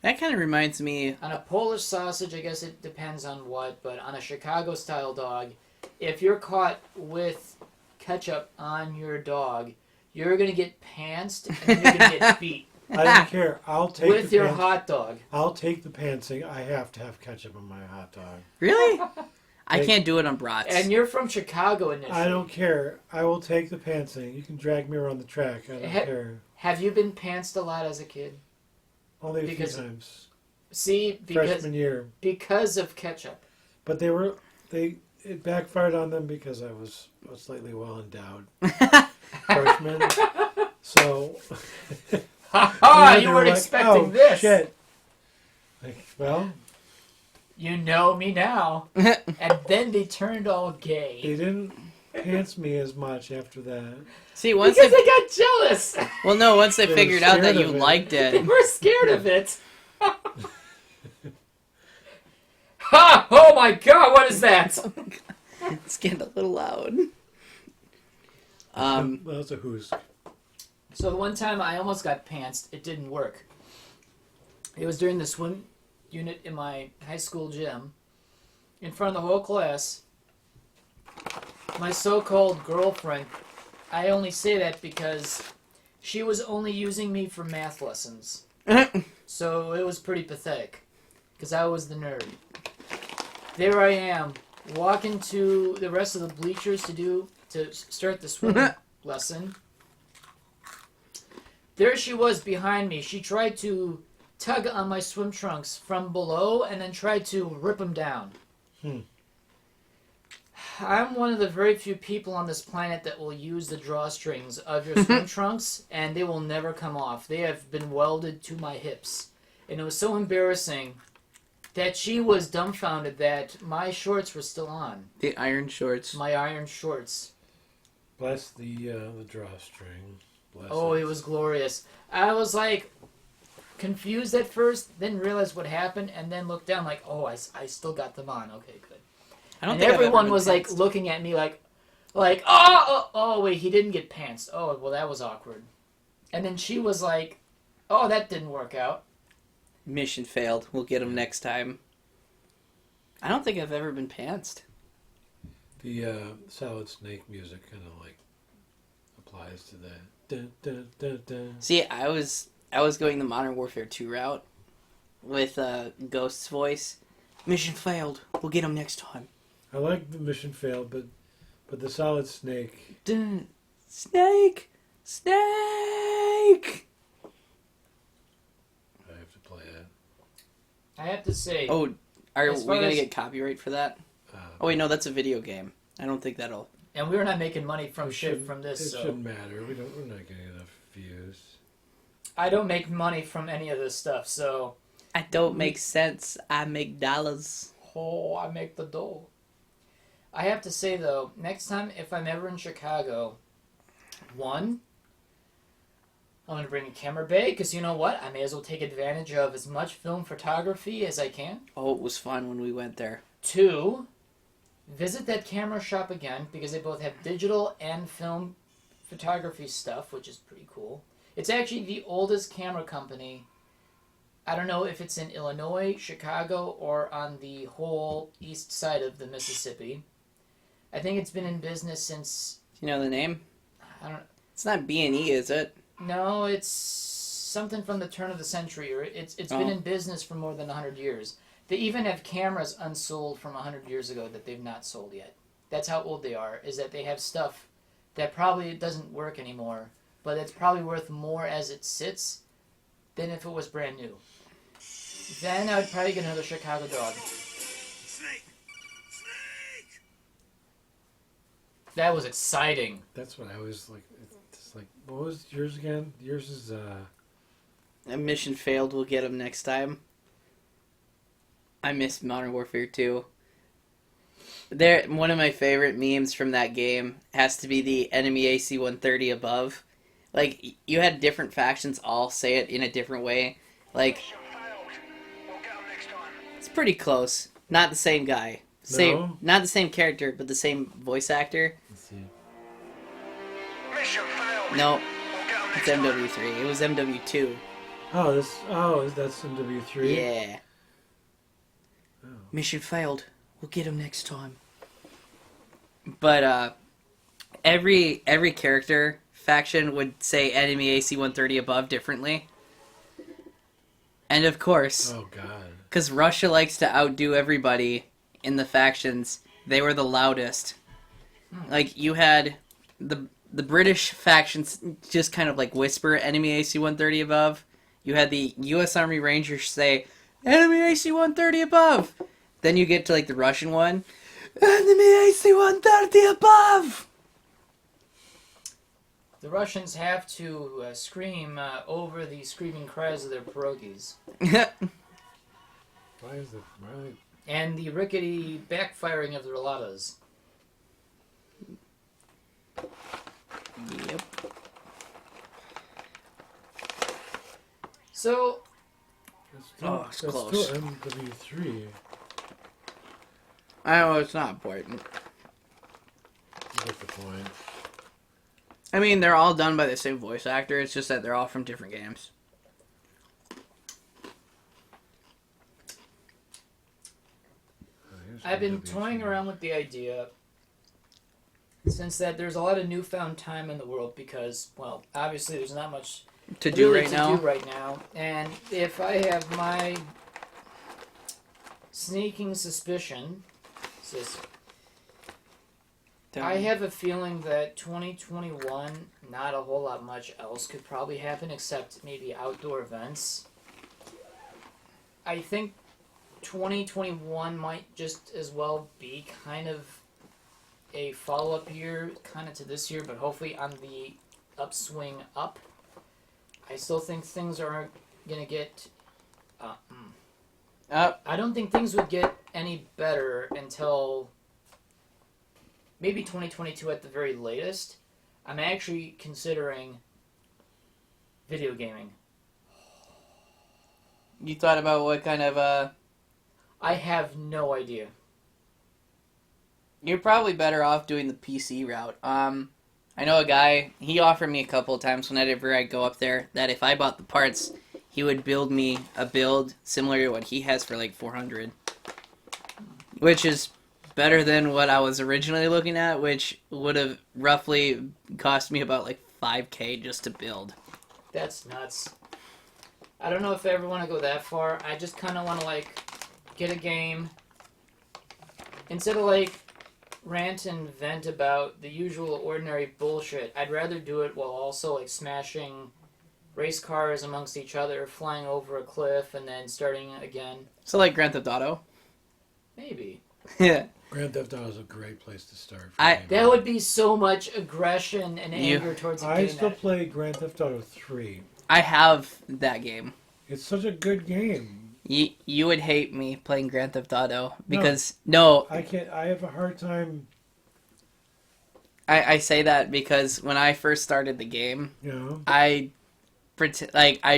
That kind of reminds me... On a Polish sausage, I guess it depends on what, but on a Chicago-style dog, if you're caught with ketchup on your dog, you're going to get pantsed and then you're going to get beat. I don't care. I'll take With the your pants- hot dog. I'll take the pantsing. I have to have ketchup on my hot dog. Really? I can't do it on brats. And you're from Chicago initially. I don't care. I will take the pantsing. You can drag me around the track. I don't care. Have you been pantsed a lot as a kid? Only a few because- times. See, Freshman year. because of ketchup. But it backfired on them because I was slightly well endowed freshman. So Ha ha! they You were weren't like, expecting oh, this. Shit. Like, well, You know me now. And then they turned all gay. they didn't pants me as much after that. See, once Because they... they got jealous. Well, no, once they They were figured out that scared you of it. liked They it. were scared of it. Ha! Oh my god, what is that? It's getting a little loud. Well, it's a Hoosk. So the one time I almost got pantsed, it didn't work. It was during the swim unit in my high school gym. In front of the whole class. My so-called girlfriend, I only say that because she was only using me for math lessons. So it was pretty pathetic. Because I was the nerd. There I am, walking to the rest of the bleachers to start the swim lesson. There she was behind me. She tried to tug on my swim trunks from below and then tried to rip them down. I'm one of the very few people on this planet that will use the drawstrings of your swim trunks, and they will never come off. They have been welded to my hips. And it was so embarrassing that she was dumbfounded that my shorts were still on. The iron shorts. My iron shorts. Bless the drawstring. Bless It was glorious. I was like confused at first, then realized what happened, and then looked down like, I still got them on. Okay, good. And everyone was like looking at me like, oh, wait, he didn't get pants. Oh, well, that was awkward. And then she was like, oh, that didn't work out. Mission failed. We'll get him next time. I don't think I've ever been pantsed. The Solid Snake music kind of like applies to that. Dun, dun, dun, dun. See, I was going the Modern Warfare 2 route with Ghost's voice. Mission failed. We'll get him next time. I like the mission failed, but the Solid Snake. Dun. Snake! Snake! I have to play it. I have to say... Oh, are we as far going to as- get copyright for that? Oh, wait, no, that's a video game. I don't think that'll... And we're not making money from It shit shouldn't- from this, It so... shouldn't matter. We're not getting enough views. I don't make money from any of this stuff, so... I don't make sense. I make dollars. Oh, I make the dough. I have to say, though, next time, if I'm ever in Chicago, one, I'm going to bring a camera bay, because you know what? I may as well take advantage of as much film photography as I can. Oh, it was fun when we went there. Two, visit that camera shop again, because they both have digital and film photography stuff, which is pretty cool. It's actually the oldest camera company. I don't know if it's in Illinois, Chicago, or on the whole east side of the Mississippi. I think it's been in business since... Do you know the name? I don't... It's not B&E, is it? No, it's something from the turn of the century, or it's been in business for more than 100 years. They even have cameras unsold from 100 years ago that they've not sold yet. That's how old they are, is that they have stuff that probably doesn't work anymore, but it's probably worth more as it sits than if it was brand new. Then I would probably get another Chicago dog. Snake! Snake! That was exciting. That's what I was like. It's like, what was yours again? Yours is A mission failed. We'll get him next time. I miss Modern Warfare 2. One of my favorite memes from that game has to be the enemy AC-130 above. Like, you had different factions all say it in a different way. Like, it's pretty close. Not the same guy. No? Not the same character, but the same voice actor. let's see. Mission failed. No, We'll get 'em it's next time. MW3. It was MW2. That's MW3. Yeah. Oh. Mission failed. We'll get him next time. But every character faction would say enemy AC-130 above differently. And of course, Oh God. because Russia likes to outdo everybody in the factions, they were the loudest. Like, you had the British factions just kind of like whisper enemy AC-130 above. You had the U.S. Army Rangers say enemy AC-130 above. Then you get to like the Russian one, enemy AC-130 above. The Russians have to scream over the screaming cries of their pierogies. Why is it? Why? And the rickety backfiring of the rouladas. Yep. So, Oh, it's That's close. still MW3. I know it's not important. You get the point. I mean, they're all done by the same voice actor. It's just that they're all from different games. Here's I've been MW3. toying around with the idea since that there's a lot of newfound time in the world because, well, obviously there's not much To do really right to now. do right now. And if I have my sneaking suspicion, I have a feeling that 2021, not a whole lot much else could probably happen except maybe outdoor events. I think 2021 might just as well be kind of a follow-up year kind of to this year, but hopefully on the upswing up. I still think things are going to get... I don't think things would get any better until maybe 2022 at the very latest. I'm actually considering video gaming. You thought about what kind of I have no idea. You're probably better off doing the PC route. I know a guy, he offered me a couple of times whenever I go up there that if I bought the parts, he would build me a build similar to what he has for like $400. Which is better than what I was originally looking at, which would have roughly cost me about like $5,000 just to build. That's nuts. I don't know if I ever want to go that far. I just kind of want to, like, get a game. Instead of, like, rant and vent about the usual ordinary bullshit, I'd rather do it while also, like, smashing race cars amongst each other, flying over a cliff, and then starting again. So like Grand Theft Auto? Maybe. Yeah. Grand Theft Auto is a great place to start. That would be so much aggression and anger towards a game. I still play Grand Theft Auto 3. I have that game. It's such a good game. You would hate me playing Grand Theft Auto because I can't. I have a hard time. I say that because when I first started the game, You know. I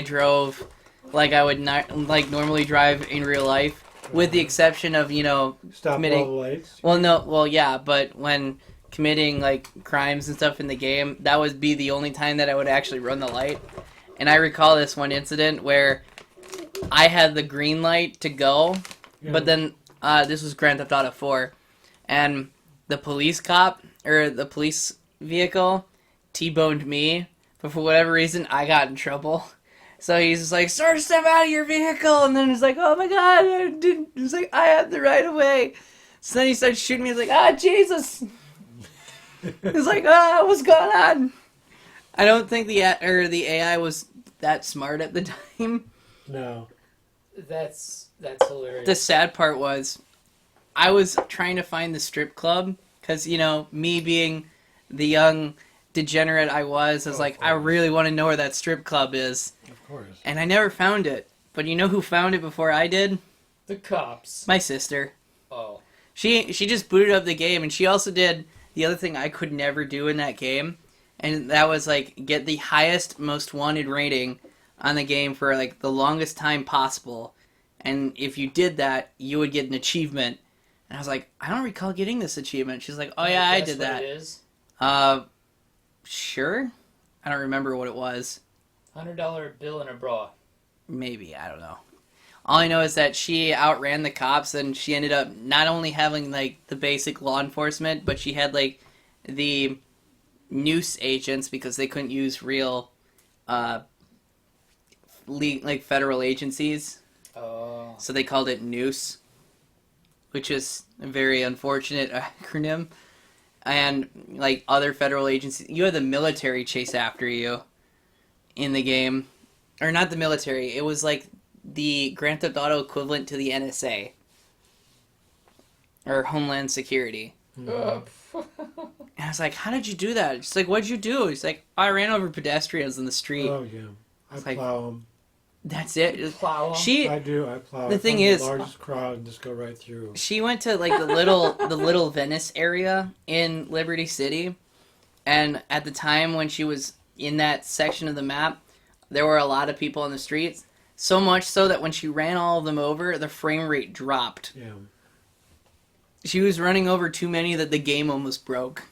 drove like I would not like normally drive in real life, with the exception of Stop committing. all the lights. Well, yeah, but when committing like crimes and stuff in the game, that would be the only time that I would actually run the light. And I recall this one incident where I had the green light to go, but then this was Grand Theft Auto 4, and the police vehicle T-boned me, but for whatever reason I got in trouble. So he's just like, "Sir, step out of your vehicle," and then he's like, "Oh my God, I didn't." He's like, "I had the right of way." So then he starts shooting me. He's like, Jesus!" He's like, what's going on? I don't think the AI was that smart at the time. No. That's hilarious. The sad part was, I was trying to find the strip club, because, me being the young degenerate I was like, I really want to know where that strip club is. Of course. And I never found it. But you know who found it before I did? The cops. My sister. Oh. She just booted up the game, and she also did the other thing I could never do in that game, and that was, like, get the highest most wanted rating on the game for, like, the longest time possible. And if you did that, you would get an achievement. And I was like, I don't recall getting this achievement. She's like, oh yeah, I did that. What it is? Sure? I don't remember what it was. $100 bill in a bra. Maybe, I don't know. All I know is that she outran the cops, and she ended up not only having, like, the basic law enforcement, but she had, like, the noose agents, because they couldn't use real, federal agencies. Oh. So they called it noose, which is a very unfortunate acronym. And, like, other federal agencies, you had the military chase after you in the game. Or not the military, it was, like, the Grand Theft Auto equivalent to the NSA. Or Homeland Security. Mm-hmm. And I was like, how did you do that? She's like, what'd you do? He's like, I ran over pedestrians in the street. Oh yeah. I was like, plow them. That's it. Plow 'em. I do. I plow. The I thing find is, the largest crowd and just go right through. she went to like the little Venice area in Liberty City, and at the time when she was in that section of the map, there were a lot of people on the streets. So much so that when she ran all of them over, the frame rate dropped. Yeah. She was running over too many that the game almost broke.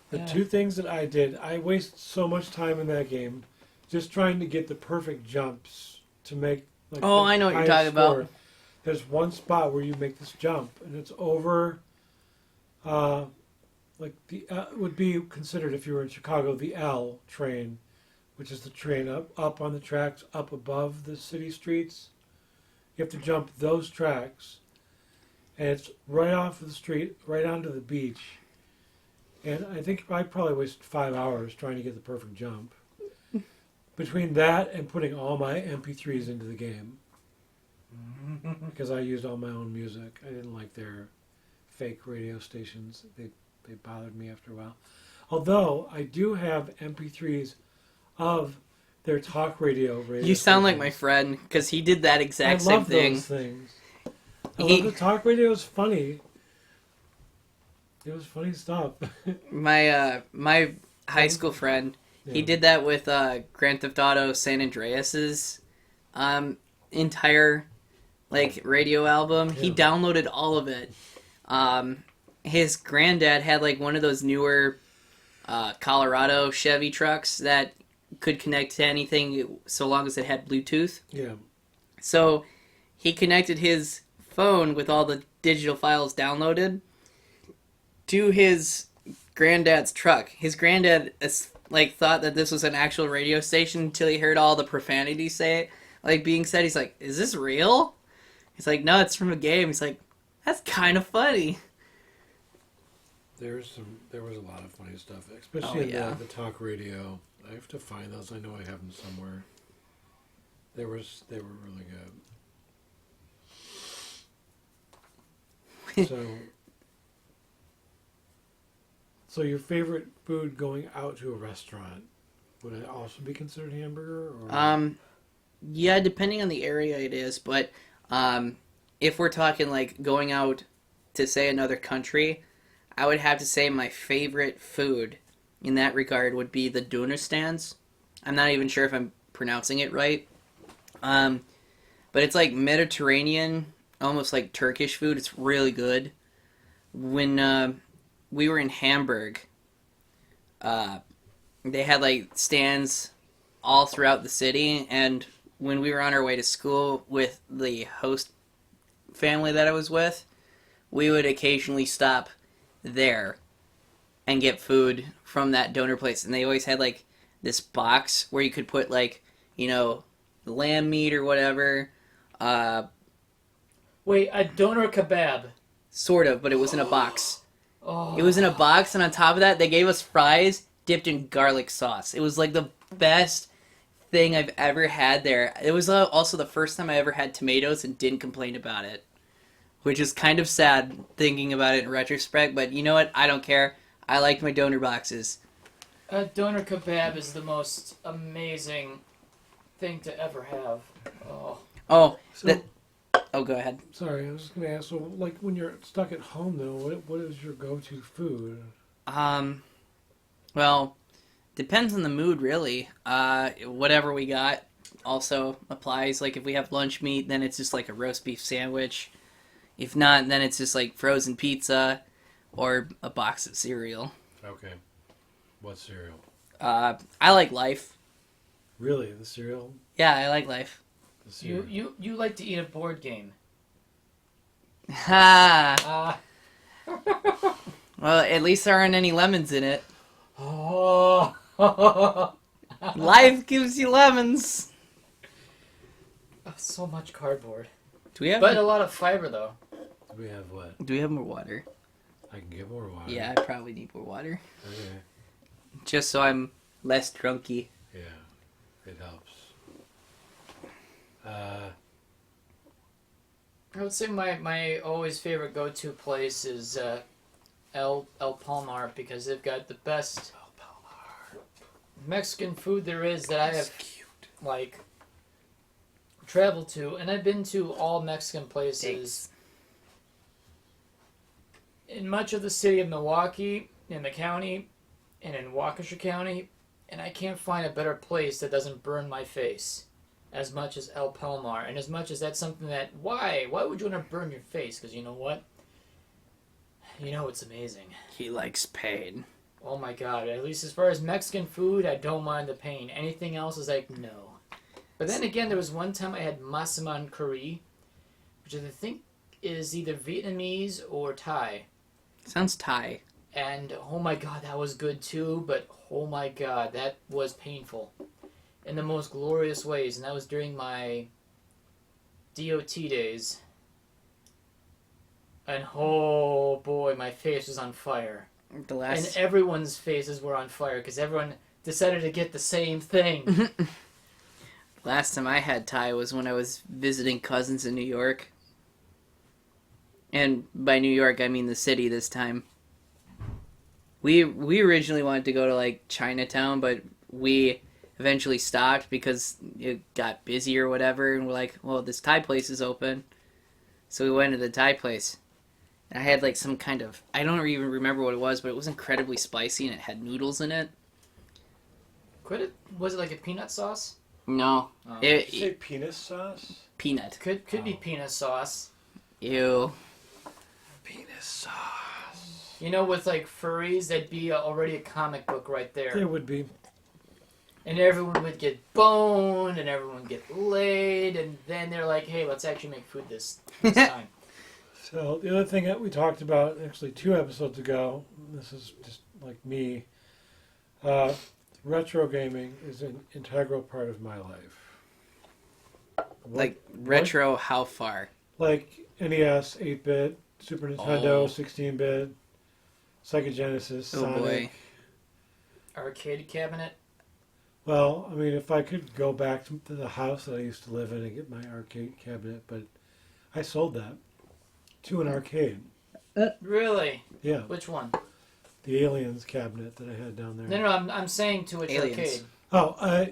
The two things that I did, I wasted so much time in that game, just trying to get the perfect jumps to make. Like, Oh, the I know what you're highest talking score. about. There's one spot where you make this jump, and it's over. Like the would be considered, if you were in Chicago, the L train, which is the train up on the tracks up above the city streets. You have to jump those tracks, and it's right off of the street, right onto the beach. And I think I probably wasted 5 hours trying to get the perfect jump. Between that and putting all my MP3s into the game, because I used all my own music. I didn't like their fake radio stations. They They bothered me after a while. Although I do have MP3s of their talk radio. You sound like my friend because he did that exact same thing. I love those things. I love the talk radio. Is funny. It was funny stuff. My high school friend, he did that with Grand Theft Auto San Andreas's entire radio album. He downloaded all of it. His granddad had one of those newer Colorado Chevy trucks that could connect to anything so long as it had Bluetooth. Yeah. So he connected his phone with all the digital files downloaded to his granddad's truck. His granddad thought that this was an actual radio station until he heard all the profanity being said. He's like, "Is this real?" He's like, "No, it's from a game." He's like, "That's kind of funny." There was a lot of funny stuff, especially in the talk radio. I have to find those. I know I have them somewhere. They were really good. So your favorite food going out to a restaurant, would it also be considered hamburger? Or? Yeah, depending on the area it is, but if we're talking going out to say another country, I would have to say my favorite food in that regard would be the doner stands. I'm not even sure if I'm pronouncing it right. But it's Mediterranean, almost like Turkish food. It's really good. When we were in Hamburg, they had stands all throughout the city, and when we were on our way to school with the host family that I was with, we would occasionally stop there and get food from that donor place, and they always had this box where you could put lamb meat or whatever. Wait, a doner kebab? Sort of, but it was in a box. Oh. It was in a box, and on top of that, they gave us fries dipped in garlic sauce. It was the best thing I've ever had there. It was also the first time I ever had tomatoes and didn't complain about it, which is kind of sad thinking about it in retrospect, but you know what? I don't care. I like my donor boxes. A doner kebab is the most amazing thing to ever have. Oh, go ahead. Sorry, I was just going to ask, so when you're stuck at home though, what is your go-to food? Well, depends on the mood really. Whatever we got also applies. If we have lunch meat, then it's just a roast beef sandwich. If not, then it's just frozen pizza or a box of cereal. Okay. What cereal? I like Life. Really? The cereal? Yeah, I like Life. You like to eat a board game. Ha! Well, at least there aren't any lemons in it. Oh. Life gives you lemons. So much cardboard. Do we have? But a lot of fiber though. Do we have what? Do we have more water? I can get more water. Yeah, I probably need more water. Okay. Just so I'm less drunky. Yeah, it helps. I would say my always favorite go-to place is El Palmar because they've got the best Mexican food there is that I have traveled to, and I've been to all Mexican places. Thanks. In much of the city of Milwaukee, in the county, and in Waukesha County, and I can't find a better place that doesn't burn my face as much as El Palmar, and as much as that's something that, why would you want to burn your face? Because you know what? You know it's amazing. He likes pain. Oh my god, at least as far as Mexican food, I don't mind the pain. Anything else is no. But then again, there was one time I had masaman curry, which I think is either Vietnamese or Thai. Sounds Thai. And oh my god, that was good too, but oh my god, that was painful. In the most glorious ways, and that was during my DOT days. And oh boy, my face was on fire. And everyone's faces were on fire, because everyone decided to get the same thing. Last time I had Thai was when I was visiting cousins in New York. And by New York, I mean the city this time. We originally wanted to go to like Chinatown, but we eventually stopped because it got busy or whatever, and we're like, well, this Thai place is open. So we went to the Thai place. And I had like some kind of, I don't even remember what it was, but it was incredibly spicy and it had noodles in it. Was it like a peanut sauce? No. Oh. Did you say penis sauce? Peanut. Could be peanut sauce. Ew. Penis sauce. You know, with like furries, that'd be already a comic book right there. It would be. And everyone would get boned, and everyone would get laid, and then they're like, hey, let's actually make food this time. So the other thing that we talked about actually 2 episodes ago, this is just like me, retro gaming is an integral part of my life. Like, retro, how far? Like NES, 8-bit, Super Nintendo, Oh. 16-bit, Sega Genesis, Oh, Sonic. boy. Arcade cabinet. Well, I mean, if I could go back to the house that I used to live in and get my arcade cabinet, but I sold that to an arcade. Really? Yeah, Which one? the Aliens cabinet that I had down there. No, I'm saying to which Aliens. arcade. Oh,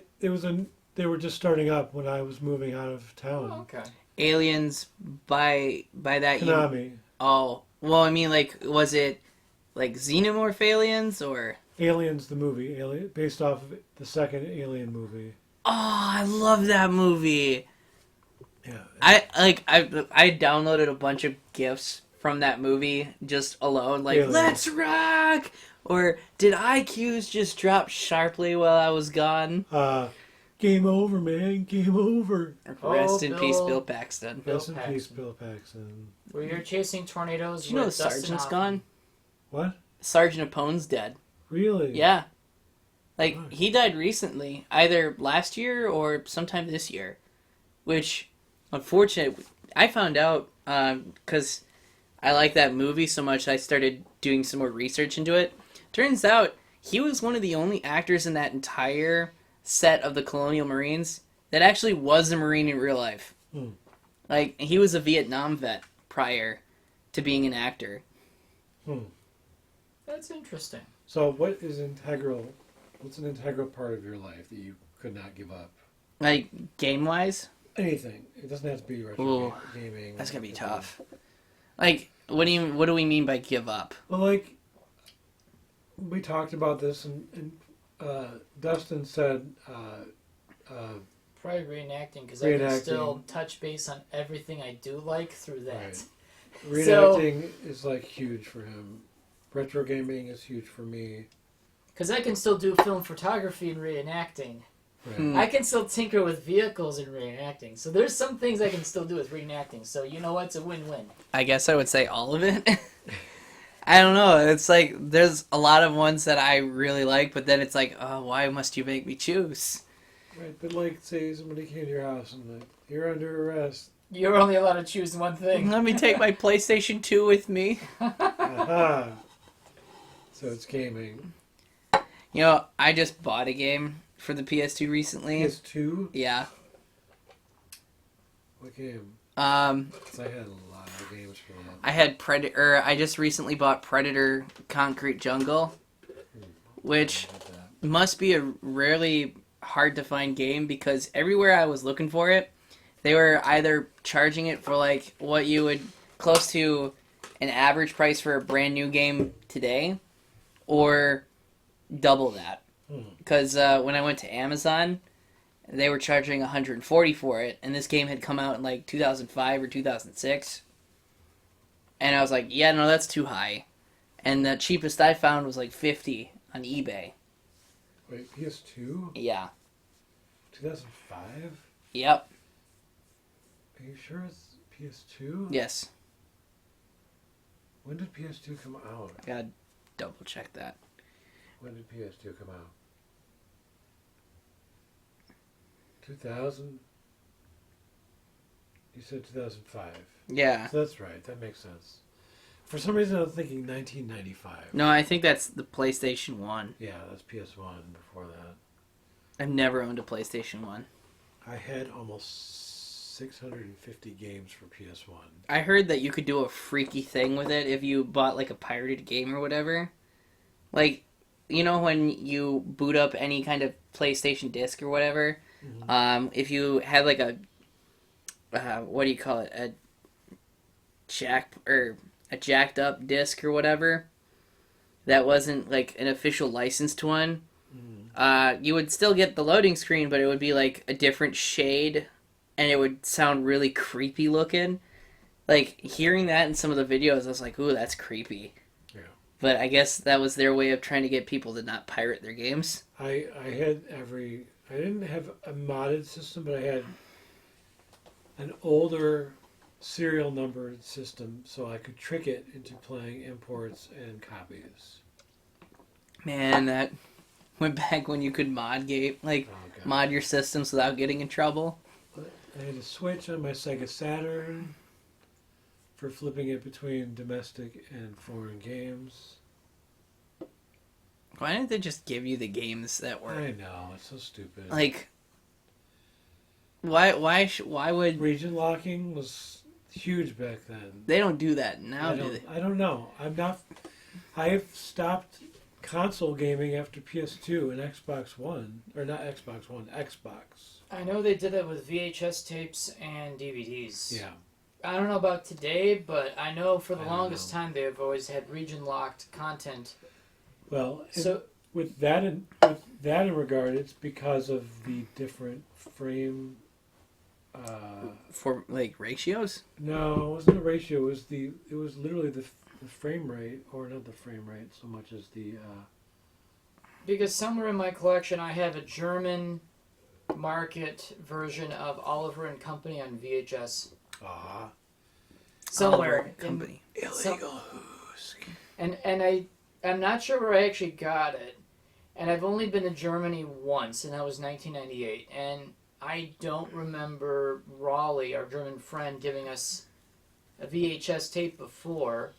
they were just starting up when I was moving out of Oh, town. okay. Aliens, by that you... Konami. Oh. Well, I mean, like, was it, like, Xenomorph aliens, or... Aliens, the movie, based off of the second Alien movie. Oh, I love that movie. Yeah. I downloaded a bunch of GIFs from that movie just alone, like, Aliens. let's rock! Or, did IQs just drop sharply while I was gone? Game over, man. Game over. Rest in peace, Bill. Bill Paxton. Bill Rest in peace, Paxton. Bill Paxton. Where you're chasing tornadoes. Did you know the with Dustin Sergeant's Hoffman. gone? What? Sergeant Apone's dead. Really? Yeah. Like, Nice. he died recently, either last year or sometime this year. Which, unfortunately, I found out, because I like that movie so much, I started doing some more research into it. Turns out, he was one of the only actors in that entire set of the Colonial Marines that actually was a Marine in real life. Hmm. Like, he was a Vietnam vet prior to being an actor. That's interesting. So what's an integral part of your life that you could not give up? Like, game-wise? Anything. It doesn't have to be retro Ooh, gaming. That's gonna be tough. Like, what do we mean by give up? Well, like, we talked about this, and Dustin said, Probably reenacting, because I can Reenacting. still touch base on everything I do like through that. Right. reenacting is like huge for him. Retro gaming is huge for me. Because I can still do film photography and reenacting. Right. Hmm. I can still tinker with vehicles and reenacting. So there's some things I can still do with reenacting. So you know what? It's a win-win. I guess I would say all of it. I don't know. It's like, there's a lot of ones that I really like, but then it's like, oh, why must you make me choose? Right, but like, say somebody came to your house and like, you're under arrest. You're only allowed to choose one thing. Let me take my PlayStation 2 with me. Aha. So it's gaming. You know, I just bought a game for the PS2 recently. PS2? Yeah. What game? 'Cause I had a lot of games for that. I had Predator. I just recently bought Predator Concrete Jungle, which I had that. must be a rarely hard to find game because everywhere I was looking for it, they were either charging it for like what you would close to an average price for a brand new game today, or double that. Because when I went to Amazon, they were charging $140 for it, and this game had come out in like 2005 or 2006. And I was like, yeah, no, that's too high. And the cheapest I found was like $50 on eBay. Wait, PS2? Yeah. 2005? Yep. Are you sure it's PS2? Yes. When did PS2 come out? I gotta double check that. When did PS2 come out? 2000? You said 2005. Yeah. So that's right. That makes sense. For some reason, I was thinking 1995. No, I think that's the PlayStation 1. Yeah, that's PS1 before that. I've never owned a PlayStation 1. I had almost 650 games for PS1. I heard that you could do a freaky thing with it if you bought like a pirated game or whatever. Like, you know when you boot up any kind of PlayStation disc or whatever, if you had like a, what do you call it, a jacked up disc or whatever, that wasn't like an official licensed one, you would still get the loading screen, but it would be like a different shade, and it would sound really creepy looking. Like, hearing that in some of the videos, I was like, ooh, that's creepy. Yeah. But I guess that was their way of trying to get people to not pirate their games. I didn't have a modded system, but I had an older serial numbered system, so I could trick it into playing imports and copies. Man, that went back when you could mod mod your systems without getting in trouble. I had a Switch on my Sega Saturn for flipping it between domestic and foreign games. Why didn't they just give you the games that were... I know, it's so stupid. Like, why would... Region locking was huge back then. They don't do that now, do they? I don't know. I've stopped console gaming after PS2 and Xbox One. Or not Xbox One, Xbox. I know they did that with VHS tapes and DVDs. Yeah. I don't know about today, but I know for the longest time they've always had region-locked content. Well, So with that in regard, it's because of the different frame. For, like, ratios? No, it wasn't a ratio. It was literally the frame rate, or not the frame rate so much as the. because somewhere in my collection I have a German market version of Oliver and Company on VHS. Somewhere. Oliver Company. Illegal Hoosk. And I'm not sure where I actually got it. And I've only been to Germany once, and that was 1998. And I don't remember Raleigh, our German friend, giving us a VHS tape before.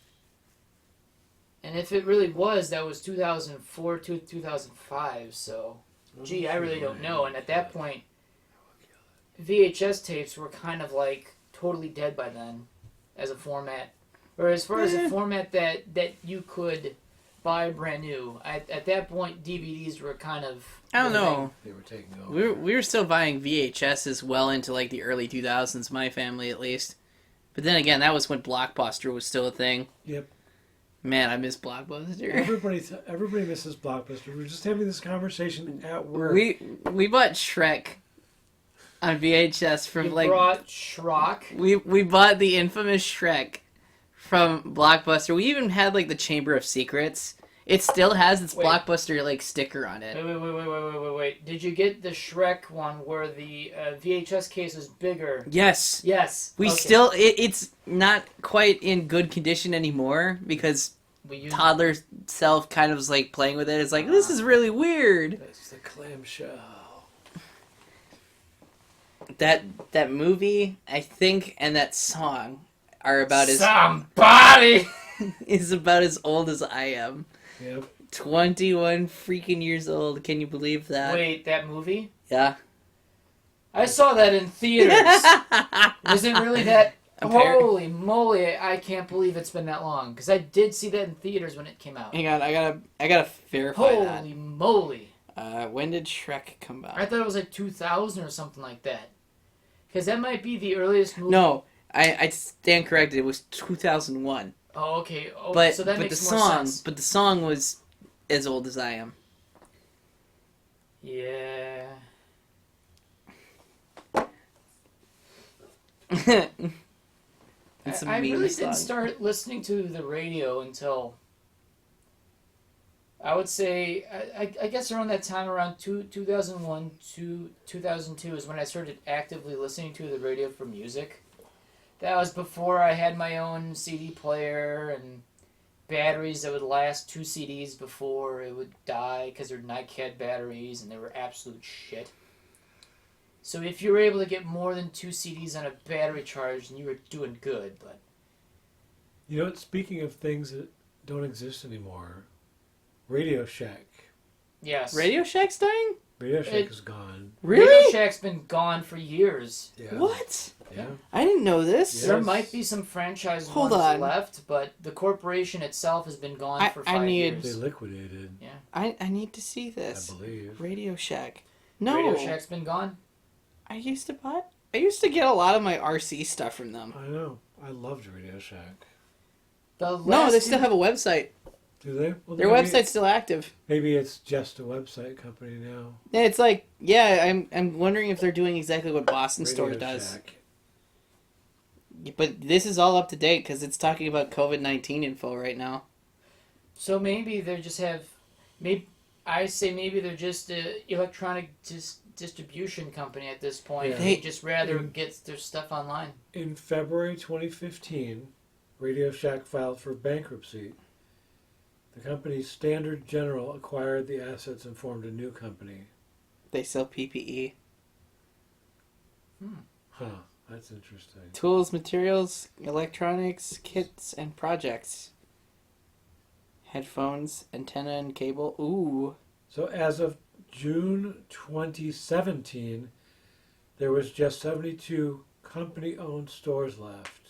And if it really was, that was 2004 to 2005. So, gee, I really don't know. And at that point, VHS tapes were kind of like totally dead by then as a format. Or as far as a format that you could buy brand new. At that point, DVDs were kind of... I don't know. They were taking over. We were still buying VHSs well into, like, the early 2000s, my family at least. But then again, that was when Blockbuster was still a thing. Yep. Man, I miss Blockbuster. Everybody misses Blockbuster. We were just having this conversation at work. We bought Shrek on VHS from You brought Schrock. We bought the infamous Shrek from Blockbuster. We even had like the Chamber of Secrets. It still has its Blockbuster like sticker on it. Wait. Did you get the Shrek one where the VHS case is bigger? Yes. Yes. We still it's not quite in good condition anymore because toddler self kind of was like playing with it. It's like, this is really weird. That's the clamshell. That movie, I think, and that song are about Somebody is about as old as I am. Yep. 21 freaking years old. Can you believe that? Wait, that movie? Yeah. I saw that in theaters. Was it really that? Holy moly! I can't believe it's been that long because I did see that in theaters when it came out. Hang on, I gotta verify that. Holy moly! When did Shrek come out? I thought it was like 2000 or something like that. Because that might be the earliest movie. No, I stand corrected. It was 2001. Oh, okay. Oh, But so that but makes the more song, sense. but the song was as old as I am. Yeah. It's a I meme really song. didn't start listening to the radio until I would say I guess around that time, around 2001 to 2002 is when I started actively listening to the radio for music. That was before I had my own CD player and batteries that would last 2 CDs before it would die because they're NiCad batteries and they were absolute shit. So if you were able to get more than 2 CDs on a battery charge, then you were doing good. But You know what? Speaking of things that don't exist anymore, Radio Shack. yes, Radio Shack's dying? Radio Shack is gone. Radio Really? Shack's been gone for years. Yeah. What? Yeah. I didn't know this. Yes. There might be some franchise Hold ones on. left, but the corporation itself has been gone for 5 need- They years. liquidated, I need to see I this. believe. Radio Shack. No. Radio Shack's been gone. I used to get a lot of my RC stuff from them. I know. I loved Radio Shack. The No, they last still have a website. Do they? Well, Their maybe- website's still active. Maybe it's just a website company now. Yeah, it's like, I'm wondering if they're doing exactly what Boston Store Radio does. Shack. But this is all up to date because it's talking about COVID-19 info right now. So maybe they just have, maybe they're just an electronic distribution company at this point. Yeah. They just rather get their stuff online. In February 2015, Radio Shack filed for bankruptcy. The company Standard General acquired the assets and formed a new company. They sell PPE. Huh, that's interesting. Tools, materials, electronics, kits, and projects. Headphones, antenna, and cable. Ooh. So as of June 2017, there was just 72 company-owned stores left.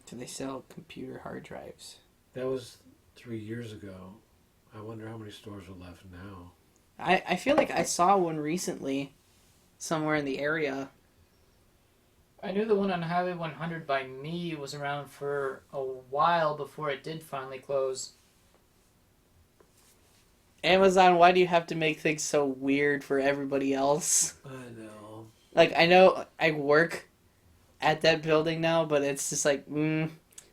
Do they sell computer hard drives? That was 3 years ago. I wonder how many stores are left now. I feel like I saw one recently somewhere in the area. I knew the one on Highway 100 by me was around for a while before it did finally close. Amazon, why do you have to make things so weird for everybody else? I know. Like, I know I work at that building now, but it's just like,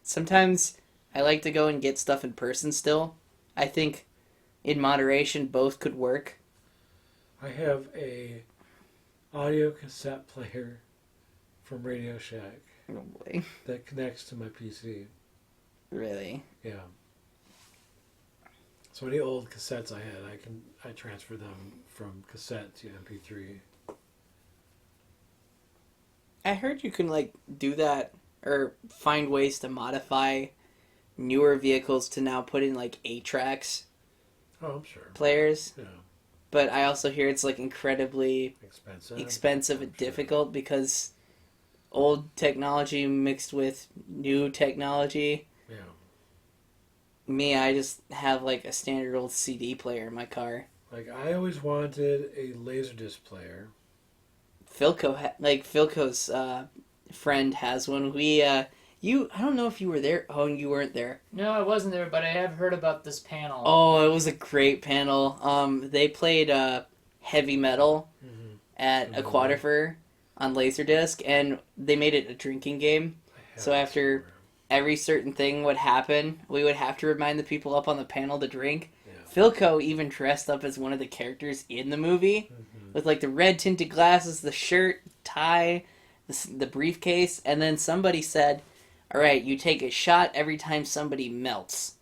sometimes I like to go and get stuff in person still. I think in moderation both could work. I have a audio cassette player from Radio Shack Oh boy. that connects to my PC. Really? Yeah. So any old cassettes I had, I transfer them from cassette to MP3. I heard you can, like, do that or find ways to modify newer vehicles to now put in, like, 8-tracks Oh, I'm sure. players. Yeah. But I also hear it's, like, incredibly expensive and I'm sure. difficult because old technology mixed with new technology. Yeah. Me, I just have, like, a standard old CD player in my car. Like, I always wanted a Laserdisc player. Philco's friend has one. I don't know if you were there. Oh, you weren't there. No, I wasn't there, but I have heard about this panel. Oh, it was a great panel. They played heavy metal at Mhm. Aquatifer on Laserdisc, and they made it a drinking game. I have So it after somewhere. every certain thing would happen, we would have to remind the people up on the panel to drink. Yeah. Philco even dressed up as one of the characters in the movie with, like, the red tinted glasses, the shirt, tie, the briefcase, and then somebody said, all right, you take a shot every time somebody melts,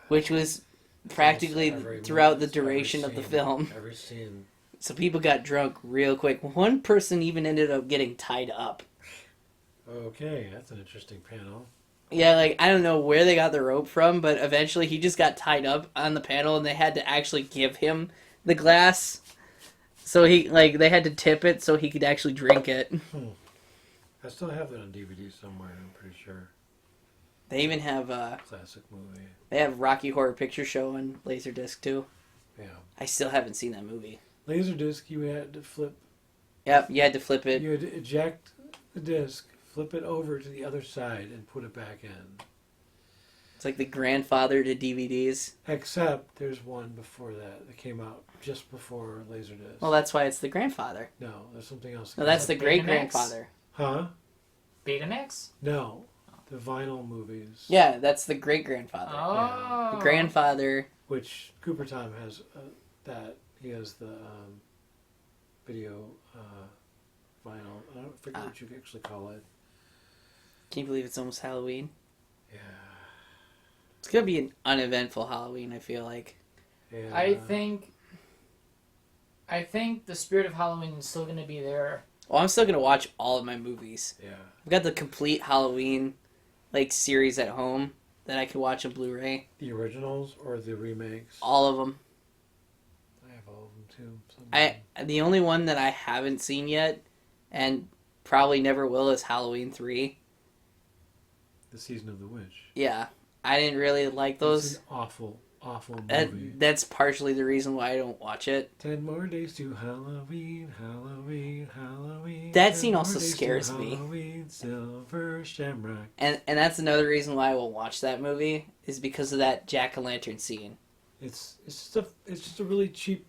which was practically Every throughout the movie, every duration of the scene, film. Every scene. So people got drunk real quick. One person even ended up getting tied up. Okay, that's an interesting panel. Yeah, like, I don't know where they got the rope from, but eventually he just got tied up on the panel and they had to actually give him the glass. So they had to tip it so he could actually drink it. I still have that on DVD somewhere, I'm pretty sure. They even have, Classic movie. they have Rocky Horror Picture Show on Laserdisc too. Yeah. I still haven't seen that movie. Laserdisc, you had to flip. Yep, you had to flip it. You had to eject the disc, flip it over to the other side, and put it back in. It's like the grandfather to DVDs. Except there's one before that came out just before Laserdisc. Well, that's why it's the grandfather. No, there's something else. No, that's the Betamax? great-grandfather. Huh? Betamax? No. The vinyl movies. Yeah, that's the great-grandfather. Oh. The grandfather. Which Cooper Time has that. He has the video vinyl. I don't forget what you actually call it. Can you believe it's almost Halloween? Yeah. It's gonna be an uneventful Halloween, I feel like. Yeah. I think the spirit of Halloween is still going to be there. Well, I'm still gonna watch all of my movies. Yeah. I've got the complete Halloween, like, series at home that I could watch on Blu-ray. The originals or the remakes? All of them. I have all of them too. Some of them. The only one that I haven't seen yet, and probably never will is Halloween 3. The Season of the Witch. Yeah. I didn't really like those. It's an awful, awful movie. That's partially the reason why I don't watch it. 10 more days to Halloween, Halloween, Halloween. That 10 scene more also days to scares me. Halloween, Silver Shamrock. And that's another reason why I will watch that movie, is because of that jack-o'-lantern scene. It's just a really cheap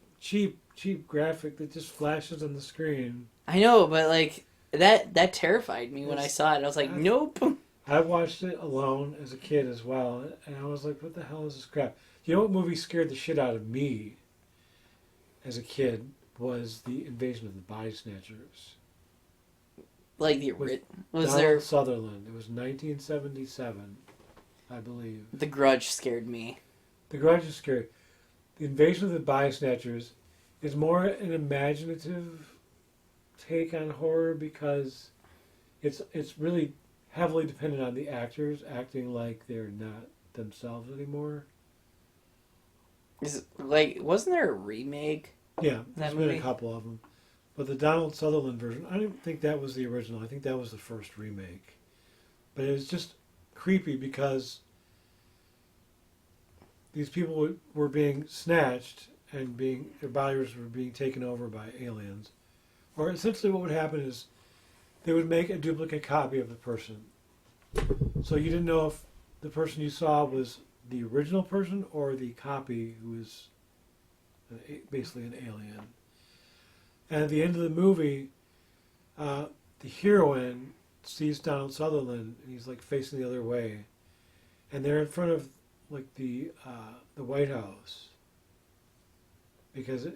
graphic that just flashes on the screen. I know, but like that terrified me when I saw it. I was like, nope. I watched it alone as a kid as well, and I was like, what the hell is this crap? You know what movie scared the shit out of me as a kid was The Invasion of the Body Snatchers. Like Was was there Sutherland. It was 1977, I believe. The Grudge scared me. The Grudge is scary. The Invasion of the Body Snatchers is more an imaginative take on horror because it's really heavily dependent on the actors acting like they're not themselves anymore. Wasn't there a remake? Yeah, there's been movie? a couple of them. But the Donald Sutherland version, I don't think that was the original. I think that was the first remake. But it was just creepy because these people were being snatched and their bodies were being taken over by aliens. Or essentially what would happen is they would make a duplicate copy of the person. So you didn't know if the person you saw was the original person or the copy who was basically an alien. And at the end of the movie, the heroine sees Donald Sutherland and he's like facing the other way. And they're in front of like the White House. Because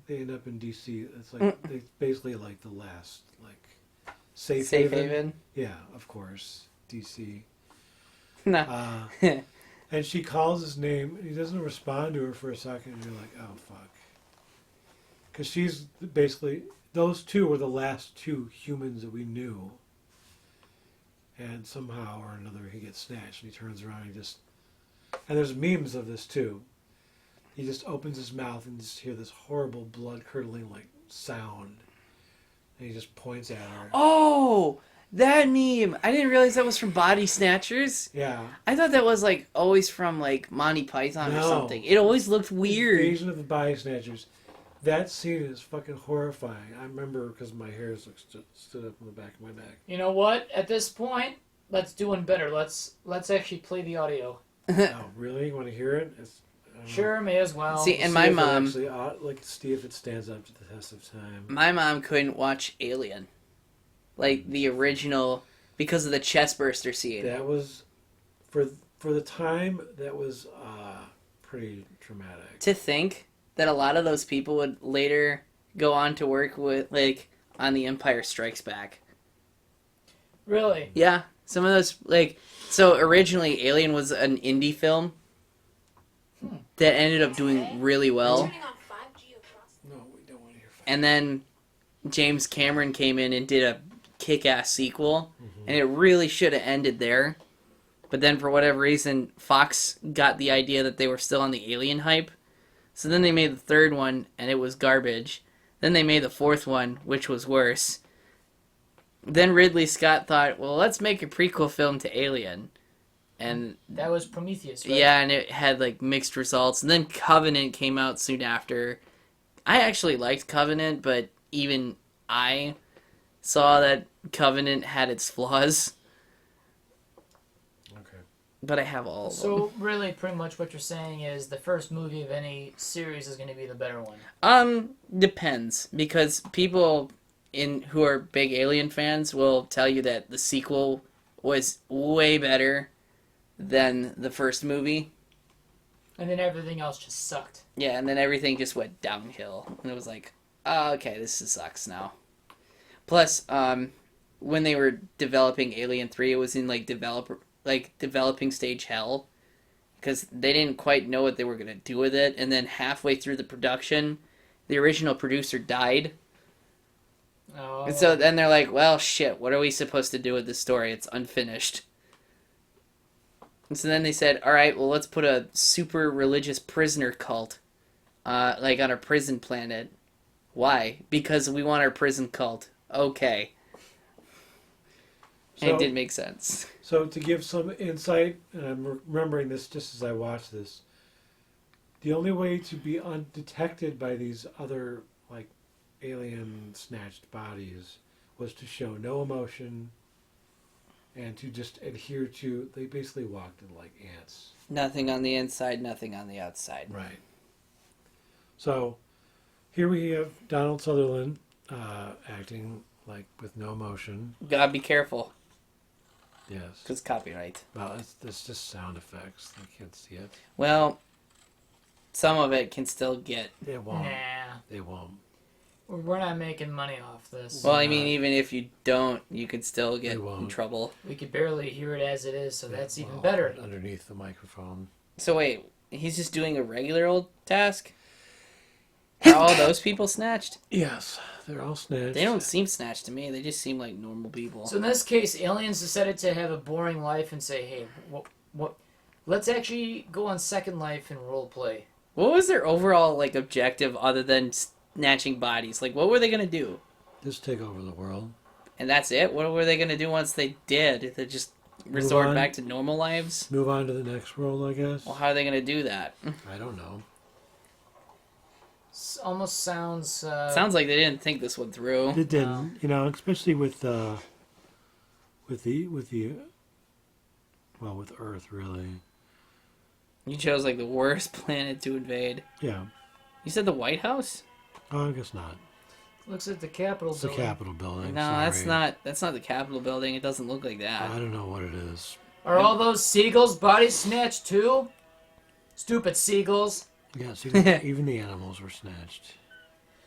they end up in D.C. It's like they basically like the last like safe haven. Yeah, of course, D.C. No. And she calls his name, and he doesn't respond to her for a second, and you're like, oh, fuck. Because she's basically, those two were the last two humans that we knew. And somehow or another, he gets snatched, and he turns around, and there's memes of this, too. He just opens his mouth, and you just hear this horrible, blood-curdling, like, sound. And he just points at her. Oh! That meme! I didn't realize that was from Body Snatchers. Yeah. I thought that was like always from like Monty Python or something. It always looked weird. Invasion of the Body Snatchers. That scene is fucking horrifying. I remember because my hair stood up on the back of my neck. You know what? At this point, let's do one better. Let's actually play the audio. Oh, really? You want to hear it? Sure, may as well. See, and my mom... see if it stands up to the test of time. My mom couldn't watch Alien. Like, the original, because of the chestburster scene. That was, for the time, that was pretty traumatic. To think that a lot of those people would later go on to work with, like, on The Empire Strikes Back. Really? Yeah. Some of those, like... So, originally, Alien was an indie film that ended up doing really well. No, we don't want to hear. And then James Cameron came in and did a kick-ass sequel, and it really should have ended there. But then, for whatever reason, Fox got the idea that they were still on the Alien hype. So then they made the third one, and it was garbage. Then they made the fourth one, which was worse. Then Ridley Scott thought, well, let's make a prequel film to Alien. And that was Prometheus, right? Yeah, and it had like mixed results. And then Covenant came out soon after. I actually liked Covenant, but even I saw that Covenant had its flaws. Okay. But I have all of them. So really, pretty much what you're saying is the first movie of any series is going to be the better one. Depends, because people who are big Alien fans will tell you that the sequel was way better than the first movie. And then everything else just sucked. Yeah, and then everything just went downhill. And it was like, oh, okay, this sucks now. Plus, when they were developing Alien 3, it was in developing stage hell. Because they didn't quite know what they were going to do with it. And then halfway through the production, the original producer died. Oh. And so then they're like, well, shit, what are we supposed to do with this story? It's unfinished. And so then they said, all right, well, let's put a super religious prisoner cult, on a prison planet. Why? Because we want our prison cult. Okay. And it did make sense. So to give some insight, and I'm remembering this just as I watch this, the only way to be undetected by these other like alien snatched bodies was to show no emotion and to just adhere to, they basically walked in like ants. Nothing on the inside, nothing on the outside. Right. So here we have Donald Sutherland acting like with no emotion. Gotta be careful, Yes. because copyright. Well, it's just sound effects. They can't see it. Well, some of it can still get... They won't. Nah. They won't. We're not making money off this. Well, I mean, even if you don't, you could still They get in won't. trouble. We could barely hear it as it is, so that's even Well, better. Underneath the microphone. So wait, he's just doing a regular old task? Are all those people snatched? Yes, they're all snatched. They don't seem snatched to me. They just seem like normal people. So in this case, aliens decided to have a boring life and say, hey, what? Let's actually go on Second Life and role play. What was their overall like objective other than snatching bodies? Like, what were they gonna do? Just take over the world. And that's it? What were they gonna do once they did? They just resort on. back to normal lives? Move on to the next world, I guess. Well, how are they gonna do that? I don't know. Almost sounds... Sounds like they didn't think this one through. It didn't, especially with Earth, really. You chose like the worst planet to invade. Yeah. You said the White House? Oh, I guess not. Looks like the Capitol It's the building. Capitol building. No, sorry. that's not the Capitol building. It doesn't look like that. I don't know what it is. Are all those seagulls' bodies snatched too? Stupid seagulls. Yeah, see, even the animals were snatched.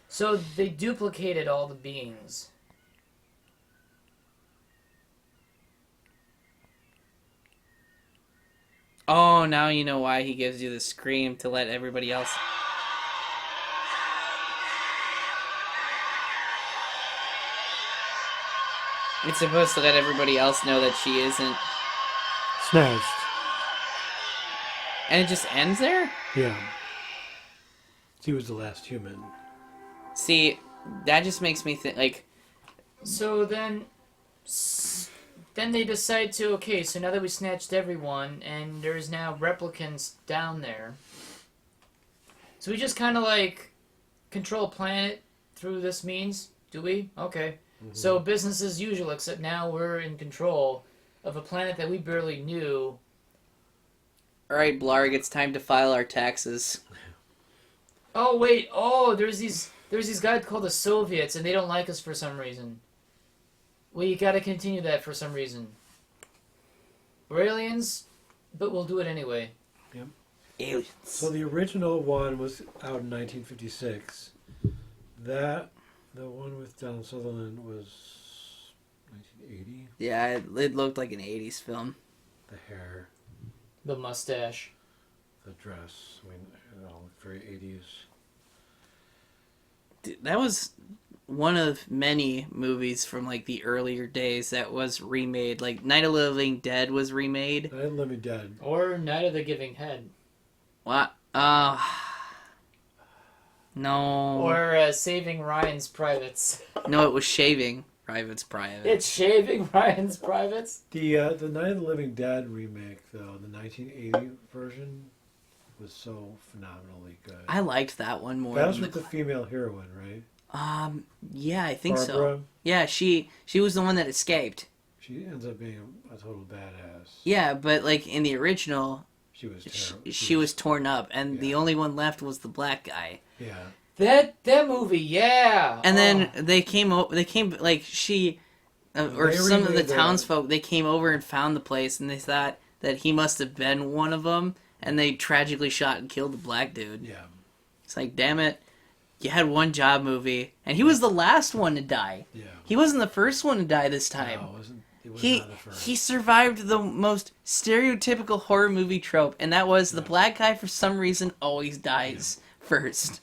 So they duplicated all the beings. Oh, now you know why he gives you the scream to let everybody else. It's supposed to let everybody else know that she isn't. Snatched. And it just ends there? Yeah. She was the last human. See, that just makes me think, like, So then they decide to, okay, so now that we snatched everyone, and there's now replicants down there. So we just kind of like control a planet through this means, do we? Okay. Mm-hmm. So business as usual, except now we're in control of a planet that we barely knew. alright, Blarg, it's time to file our taxes. Oh wait, there's these guys called the Soviets, and they don't like us for some reason. We gotta continue that for some reason. We're aliens, but we'll do it anyway. Yep. Aliens. So the original one was out in 1956. The one with Donald Sutherland was 1980. Yeah, it looked like an 80s film. The hair, The mustache. the dress. I mean, very 80s. Dude, that was one of many movies from like the earlier days that was remade. Like Night of the Living Dead was remade. Night of the Living Dead. Or Night of the Giving Head. What? No. Or Saving Ryan's Privates. No, it was Shaving Private's Private. It's Shaving Ryan's Privates? The Night of the Living Dead remake, though, the 1980 version, was so phenomenally good. I liked that one more. That was than with the female heroine, right? yeah, I think Barbara. so. Yeah, she was the one that escaped. She ends up being a total badass. Yeah, but like in the original, She was terrible. she was torn up, and the Yeah. only one left was the black guy. Yeah. That movie, yeah! And then they came like she, or They some of the remade that. townsfolk, they came over and found the place, and they thought that he must have been one of them, and they tragically shot and killed the black dude. Yeah. It's like, damn it, you had one job movie, and he was the last one to die. Yeah. He wasn't the first one to die this time. No, it was He not the first. he survived the most stereotypical horror movie trope, and that was the black guy for some reason always dies first.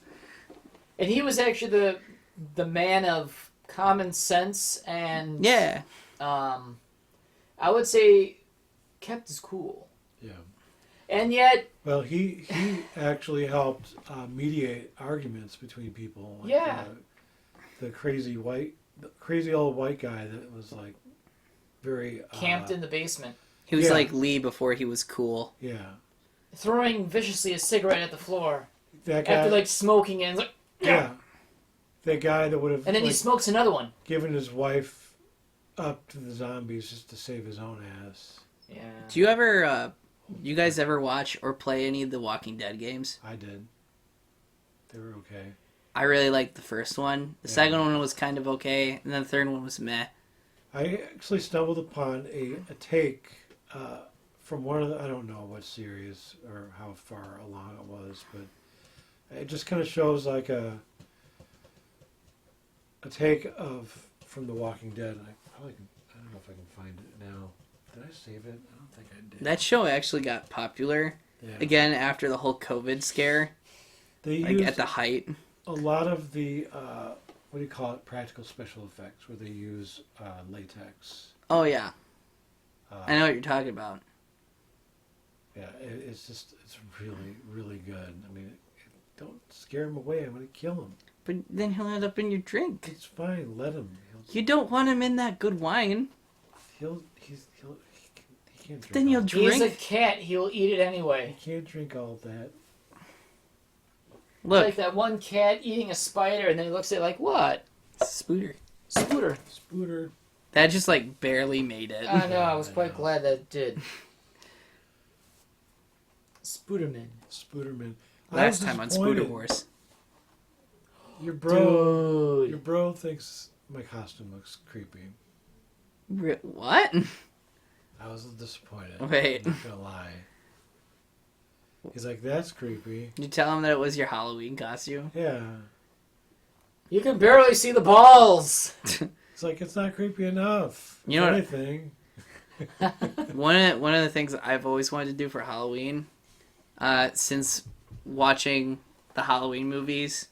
And he was actually the man of common sense and... Yeah. I would say kept his cool. Yeah. And yet... Well, he actually helped mediate arguments between people. Like, Yeah. The crazy old white guy that was like very camped in the basement, He was Yeah. like Lee before he was cool. Yeah, throwing viciously a cigarette at the floor that guy. after like smoking it. And, like, yeah, that guy that would have and then he smokes another one. given his wife up to the zombies just to save his own ass. Yeah. Do you ever, you guys ever watch or play any of the Walking Dead games? I did. They were okay. I really liked the first one. The Yeah. second one was kind of okay, and then the third one was meh. I actually stumbled upon a take from one of the, I don't know what series or how far along it was, but it just kind of shows like a take of from The Walking Dead. I don't know if I can find it now. Did I save it? I don't think I did. That show actually got popular Yeah. again after the whole COVID scare, They like used at the height. a lot of the what do you call it? Practical special effects, where they use latex. Oh yeah, Uh, I know what you're talking about. Yeah, it's really, really good. I mean, don't scare him away. I'm going to kill him. But then he'll end up in your drink. It's fine. Let him. You don't want him in that good wine. He can't drink. Then you'll all, drink. He's a cat. He'll eat it anyway. He can't drink all that. Look, Like that one cat eating a spider, and then he looks at it like, what? Spooter. Spooter. Spooter. That just like barely made it. I know, I was I quite know. glad that it did. Spooderman. Spooderman. I Last was time on disappointed. Spooter Wars. Your bro. Dude. Your bro thinks my costume looks creepy. What? I was disappointed. Wait. I'm not gonna lie. He's like, that's creepy. Did you tell him that it was your Halloween costume? Yeah. You can barely see the balls. It's like, it's not creepy enough. You know what- anything. One of the things I've always wanted to do for Halloween, since watching the Halloween movies,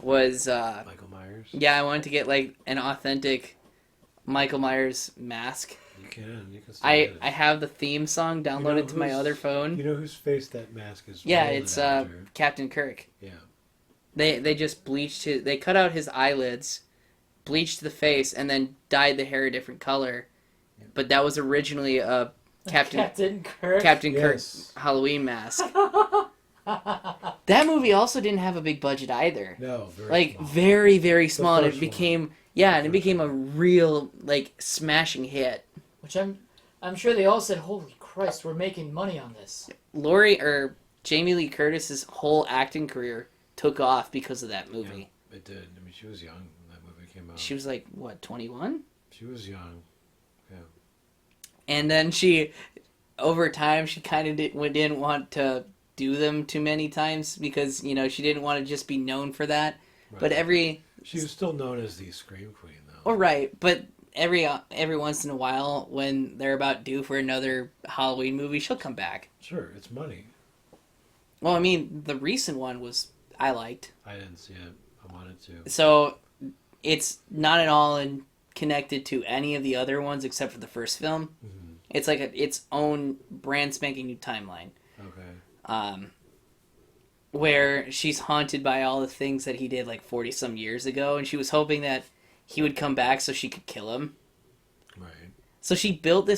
was Michael Myers. I wanted to get like an authentic Michael Myers mask. You can still I get it. have the theme song downloaded to my whose- other phone. You know whose face that mask is? Yeah, molded it's after? Captain Kirk. Yeah. They just bleached his. They cut out his eyelids, bleached the face, and then dyed the hair a different color. But that was originally a Captain Kirk. Kirk Yes. Halloween mask. That movie also didn't have a big budget either. No, very Like small. very very small, and it first one. became The it first became a one. real like smashing hit. Which I'm sure they all said, holy Christ, we're making money on this. Jamie Lee Curtis's whole acting career took off because of that movie. Yeah, it did. I mean, she was young when that movie came out. She was like what, 21? She was young. And then she, over time, she kind of didn't want to do them too many times because, you know, she didn't want to just be known for that. Right. But She was still known as the Scream Queen, though. oh, right. But every once in a while, when they're about due for another Halloween movie, she'll come back. Sure, it's money. Well, I mean, the recent one I liked. I didn't see it. I wanted to. So, it's not at all connected to any of the other ones except for the first film. Mm-hmm. It's like its own brand spanking new timeline. Okay. Where she's haunted by all the things that he did like 40 some years ago, and she was hoping that he would come back so she could kill him. Right. So she built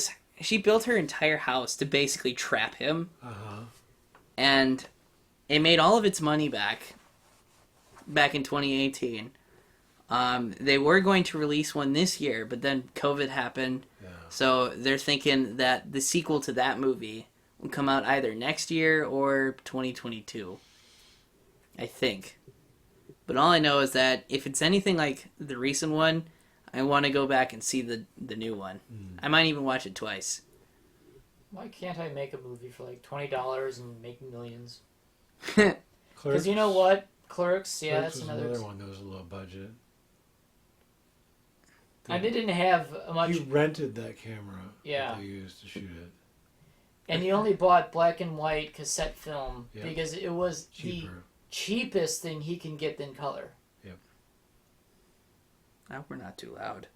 her entire house to basically trap him, Uh-huh. and it made all of its money back in 2018. They were going to release one this year, but then COVID happened. Yeah. So they're thinking that the sequel to that movie will come out either next year or 2022. I think. But all I know is that if it's anything like the recent one, I want to go back and see the new one. I might even watch it twice. Why can't I make a movie for like $20 and make millions? Clerks. Because you know what? Clerks, yeah, Clerks that's was another... one that was a low budget. I didn't have much... You rented that camera Yeah. that they used to shoot it. And you only bought black and white cassette film Yeah. because it was Cheaper. the cheapest thing he can get in color. I hope we're not too loud.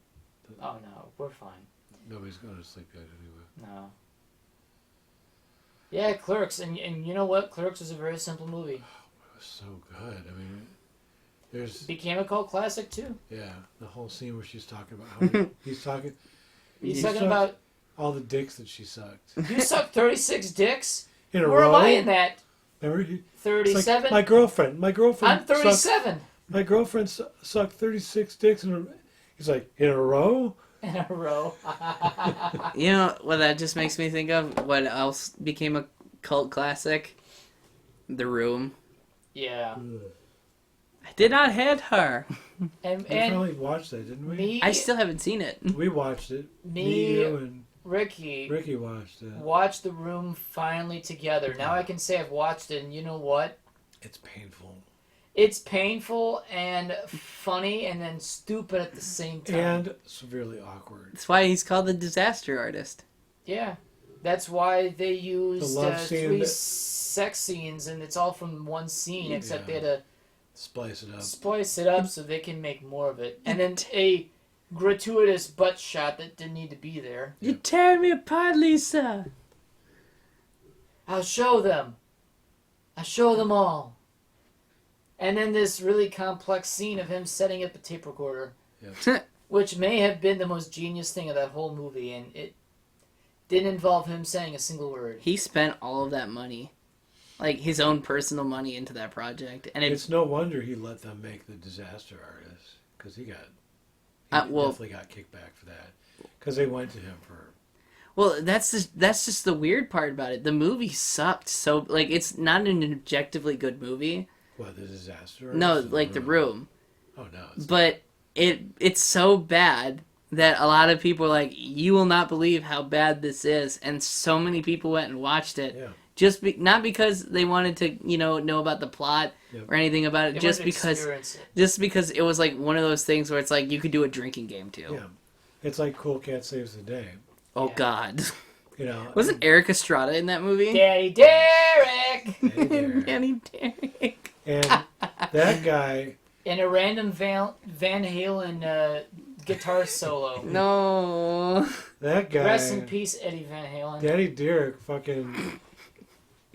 Oh no, we're fine. Nobody's going to sleep yet anyway. No. Yeah, Clerks, and you know what? Clerks was a very simple movie. It was so good. I mean, there's... Became a cult classic too. Yeah, the whole scene where she's talking about how he's talking... He's You talking sucked about all the dicks that she sucked you sucked 36 dicks. in a Where row. am I in that? Remember? It's like, 37. my girlfriend. My girlfriend. I'm 37 My girlfriend sucked 36 dicks in a. He's like, in a row. in a row. You know what that just makes me think of? What else became a cult classic? The Room. Yeah. I did not hit her. And We finally watched that, didn't we? me, I still haven't seen it. We watched it. Me- you, and Ricky, Ricky watched it. watched The Room finally together. Now I can say I've watched it, and you know what? It's painful. It's painful and funny, and then stupid at the same time. And severely awkward. That's why he's called the disaster artist. Yeah, that's why they used love scene 3 that- sex scenes, and it's all from one scene, except Yeah. they had to Splice it up. splice it up so they can make more of it. And then a gratuitous butt shot that didn't need to be there. You're tearing me apart, Lisa. I'll show them. I'll show them all. And then this really complex scene of him setting up a tape recorder, which may have been the most genius thing of that whole movie, and it didn't involve him saying a single word. He spent all of that money, like his own personal money, into that project, and It's no wonder he let them make the disaster artist, because he well- definitely got kickback for that, because they went to him for. well, that's just the weird part about it. The movie sucked. So like, it's not an objectively good movie. What, the disaster? No, artist or like The Room. Oh no! It's But it's so bad that a lot of people are like, you will not believe how bad this is, and so many people went and watched it. Yeah. Not because they wanted to know about the plot Yep. or anything about it, They just wanted to because experience it. it was like one of those things where it's like you could do a drinking game too. Yeah. It's like Cool Cat Saves the Day. Oh Yeah. God, You know. wasn't Eric Estrada in that movie? Daddy Derek! Hey there. Danny Derek. And that guy, In a random Van Halen guitar solo. No. that guy, Rest in peace, Eddie Van Halen. Daddy Derek, fucking,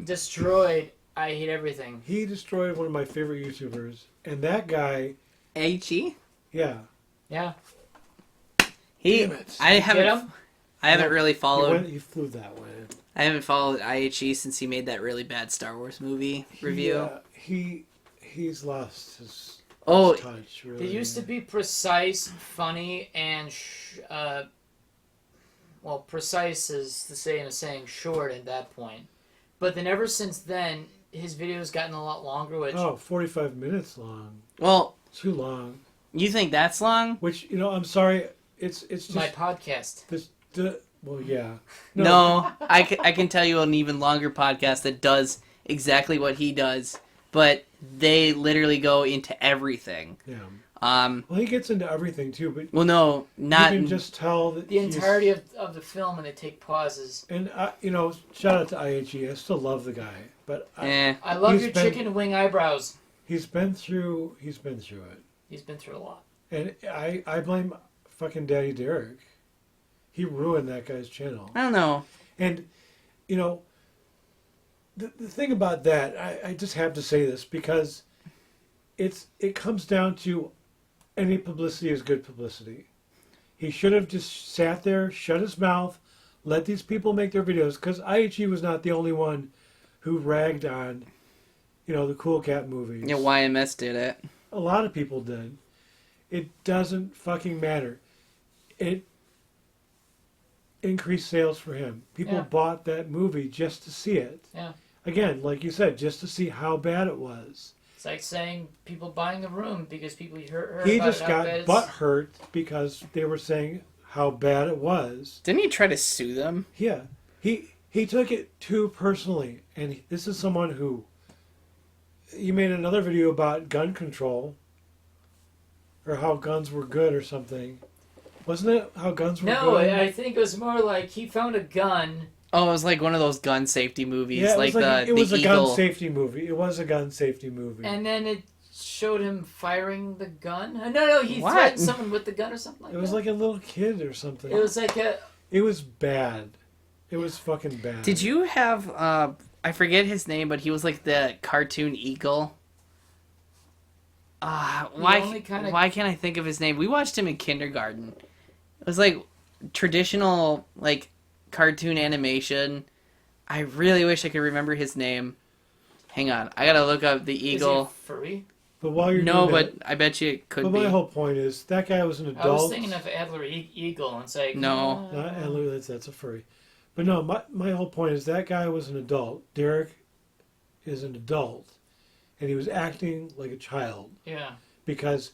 Destroyed I Hate Everything. he destroyed one of my favorite YouTubers. And that guy, H.E. yeah, Yeah. He. Damn it. I Get haven't. him? I haven't really followed. he flew that way. I haven't followed IHE since he made that really bad Star Wars movie review. He's lost his Oh, touch. Really. They used to be precise, funny, and precise is the same as saying short at that point. But then ever since then, his videos gotten a lot longer, which 45 minutes long. well, Too long. you think that's long? Which, I'm sorry, it's just my podcast. well, yeah. No, I can tell you an even longer podcast that does exactly what he does, but they literally go into everything. Yeah. Well, Well, he gets into everything too, but no, not. you can just tell that The entirety of the film, and they take pauses. And shout out to IHE. I still love the guy, but I love He's your been- chicken wing eyebrows. he's been through it, He's been through a lot. and I blame fucking Daddy Derek. He ruined that guy's channel. I don't know. And the thing about that, I just have to say this because it comes down to any publicity is good publicity. He should have just sat there, shut his mouth, let these people make their videos, because IHE was not the only one who ragged on, the Cool Cat movies. Yeah, YMS did it. A lot of people did. It doesn't fucking matter. It increased sales for him. People Yeah. bought that movie just to see it. Yeah. Again, like you said, just to see how bad it was. It's like saying people buying The Room because people heard He about just how got bad butt hurt because they were saying how bad it was. Didn't he try to sue them? Yeah. He took it too personally. And this is someone who... You made another video about gun control. Or how guns were good or something. Wasn't it how guns were No, good? I think it was more like he found a gun. Oh, it was like one of those gun safety movies, Yeah, like it was the a Eagle. gun safety movie. It was a gun safety movie. And then it showed him firing the gun. No, he What? threatened someone with the gun or something like It was that. like a little kid or something. It was like a... It was bad. It was fucking bad. Did you have I forget his name, but he was like the cartoon Eagle. only kinda- Why can't I think of his name? We watched him in kindergarten. It was like traditional, like, cartoon animation. I really wish I could remember his name. Hang on, I gotta look up the eagle. Is he furry? But while you're No, doing but that, I bet you it could but be. my whole point is that guy was an adult. I was thinking of Adler Eagle, and it's like No. Not Adler, that's a furry. But no, my whole point is that guy was an adult. Derek is an adult, and he was acting like a child Yeah. because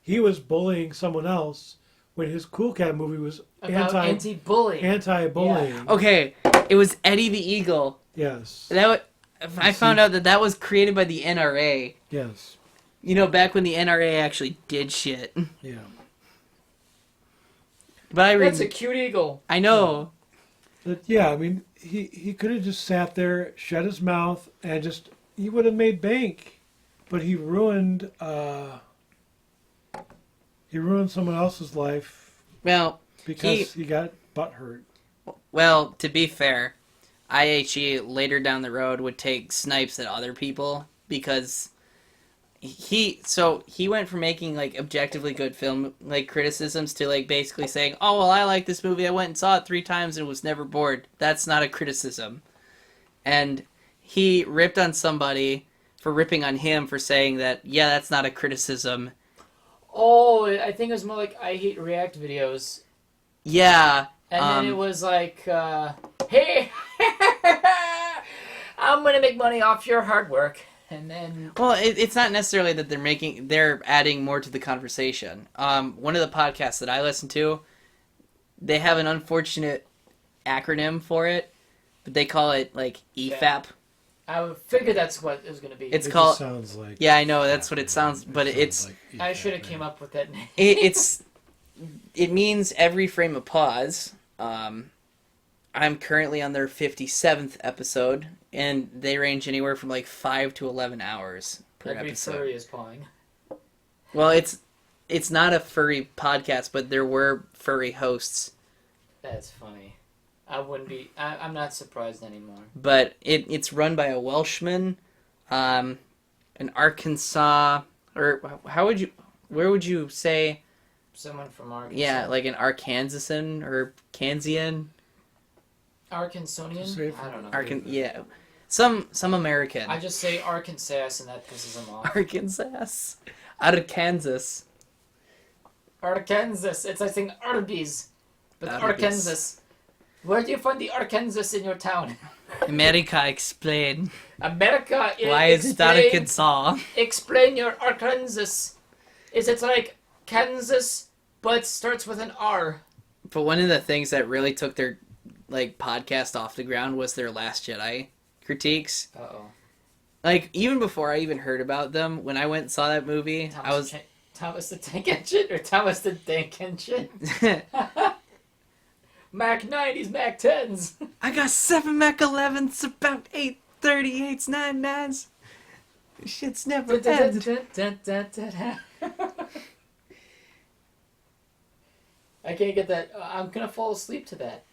he was bullying someone else when his Cool Cat movie was About anti-bullying. anti-bullying. Okay, it was Eddie the Eagle. Yes. I found out that was created by the NRA. Yes. You know, back when the NRA actually did shit. Yeah. But That's a cute eagle. I know. But yeah, I mean, he could have just sat there, shut his mouth, and he would have made bank. But he ruined someone else's life Well, because he got butthurt. well, to be fair, IHE later down the road would take snipes at other people because he went from making like objectively good film like criticisms to like basically saying, "Oh, well, I like this movie. I went and saw it 3 times and was never bored." That's not a criticism. And he ripped on somebody for ripping on him for saying that, yeah, that's not a criticism. Oh, I think it was more like I hate React videos. Yeah. And then it was like, hey, I'm gonna make money off your hard work. And then... Well, it's not necessarily that they're adding more to the conversation. One of the podcasts that I listen to, they have an unfortunate acronym for it, but they call it, like, EFAP. I figured that's what it was gonna be. It It's called... just sounds like... Yeah, I know, that's what it sounds... But it's... I should have came up with that name. It means every frame of pause. I'm currently on their 57th episode, and they range anywhere from like 5 to 11 hours per Every episode. furry is pawing. Well, it's not a furry podcast, but there were furry hosts. That's funny. I wouldn't be... I'm not surprised anymore. But it's run by a Welshman, an Arkansas, or where would you say... Someone from Arkansas. Yeah, like an Arkansasan or Kansian. Arkansonian? I don't know. Yeah. Some American. I just say Arkansas and that pisses him off. Arkansas. Arkansas. Arkansas. It's I think Arby's. But Arby's. Arkansas. Where do you find the Arkansas in your town? America, explain. America. Why is it Arkansas? Explain your Arkansas. Is it like Kansas, but starts with an R? But one of the things that really took their like podcast off the ground was their Last Jedi critiques. Uh-oh. Like, even before I even heard about them, when I went and saw that movie, Thomas the Tank Engine or Thomas the Dank Engine? Mac 90s, Mac 10s. I got 7 Mac 11s, about 8 38s, 99s. Shit's never ends. I can't get that. I'm gonna fall asleep to that.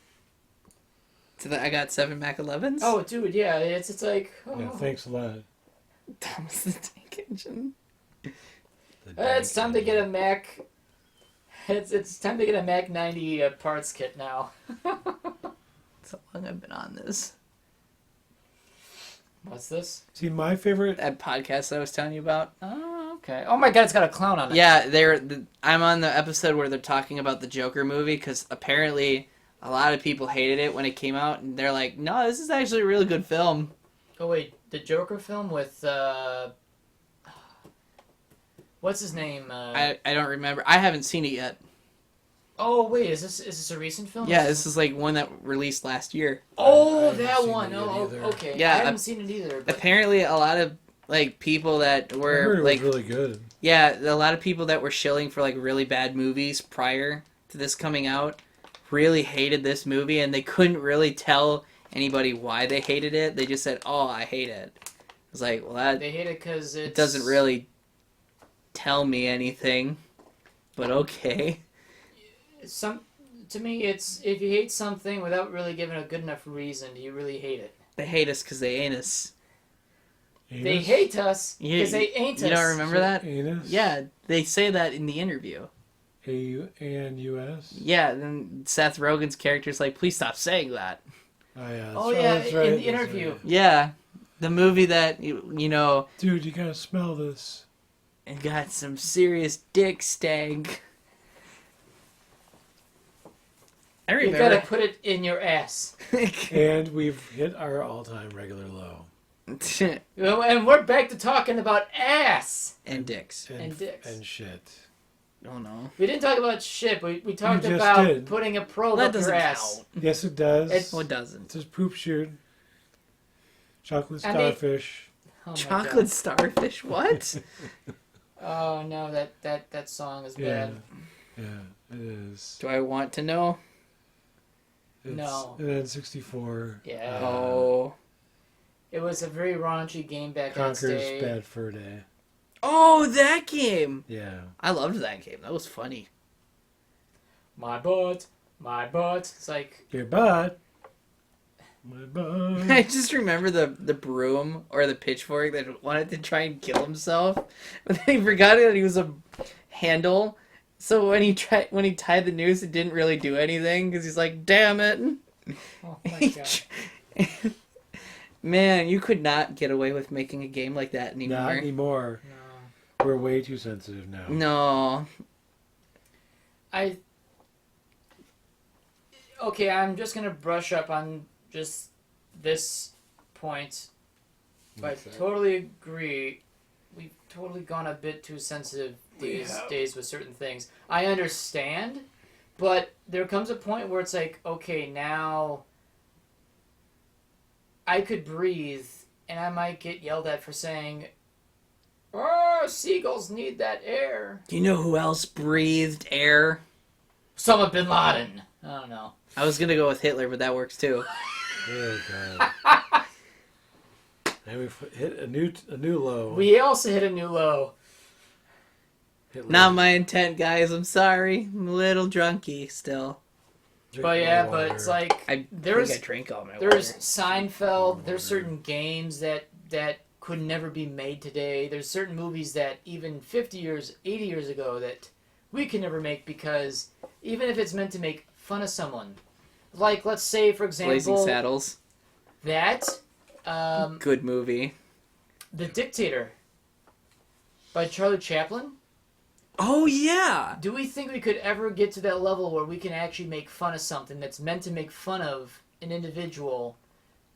So that I got 7 Mac 11s? Oh, dude, yeah, it's like. Oh. Yeah, thanks a lot. Thomas the Tank Engine. It's time to get a Mac. It's time to get a Mac 90 parts kit now. That's how long I've been on this. What's this? See, my favorite... That podcast that I was telling you about. Oh, okay. Oh my god, it's got a clown on it. Yeah, I'm on the episode where they're talking about the Joker movie, because apparently a lot of people hated it when it came out, and they're like, no, this is actually a really good film. Oh wait, the Joker film with what's his name? I don't remember. I haven't seen it yet. Oh wait, is this a recent film? Yeah, this is like one that released last year. Oh, I that haven't one. seen it Oh, either. okay. Yeah, I haven't seen it either. But... Apparently, a lot of like people that I were heard it like, was really good. yeah, a lot of people that were shilling for like really bad movies prior to this coming out really hated this movie, and they couldn't really tell anybody why they hated it. They just said, "Oh, I hate it." I was like, "Well, they hate it because it doesn't really tell me anything." But okay. To me, it's if you hate something without really giving a good enough reason, you really hate it. They hate us because they ain't us. They hate us because they ain't us. You don't remember that? Anus? Yeah, they say that in the interview. A-U-N-U-S? Yeah, then Seth Rogen's character's like, please stop saying that. Oh, yeah. Oh, yeah, that's right, in the that's interview. right. Yeah, the movie that, you know, Dude, you gotta smell this. it got some serious dick stank. I You remember. gotta put it in your ass. And we've hit our all-time regular low. And we're back to talking about ass. And dicks. And dicks. And shit. Oh no. We didn't talk about shit. We talked just about did. putting a probe That up your doesn't ass. count. Yes, it does. It's- Oh, it doesn't. It says poop shoot. Chocolate I mean- starfish. Oh my Chocolate starfish? What? God. Oh no, that song is Yeah. bad. Yeah, it is. Do I want to know? It's No. an N64. Yeah. Oh. It was a very raunchy game back in its Conker's day. Bad Fur Day. Oh, that game! Yeah. I loved that game. That was funny. My butt. It's like, Your butt. My butt. I just remember the broom or the pitchfork that wanted to try and kill himself, but then he forgot that he was a handle. So when he tied the noose, it didn't really do anything because he's like, "Damn it!" oh my god. Man, you could not get away with making a game like that anymore. Not anymore. No. We're way too sensitive now. No. Okay, I'm just gonna brush up on just this point. I What's that? totally agree. We've totally gone a bit too sensitive these days with certain things. I understand, but there comes a point where it's like, okay, now I could breathe, and I might get yelled at for saying, "Oh, seagulls need that air." Do you know who else breathed air? Osama bin Laden. I don't know. I was gonna go with Hitler, but that works too. Oh god. And we've hit a new low. We also hit a new low. Hit Not low. my intent, guys. I'm sorry. I'm a little drunky still. Drink But more yeah, water. but it's like I there's think I drank all my there's water. Seinfeld. There's certain games that could never be made today. There's certain movies that even 50 years, 80 years ago that we can never make because even if it's meant to make fun of someone, like let's say for Blazing example Saddles. that Good movie. The Dictator by Charlie Chaplin. Oh yeah. Do we think we could ever get to that level where we can actually make fun of something that's meant to make fun of an individual?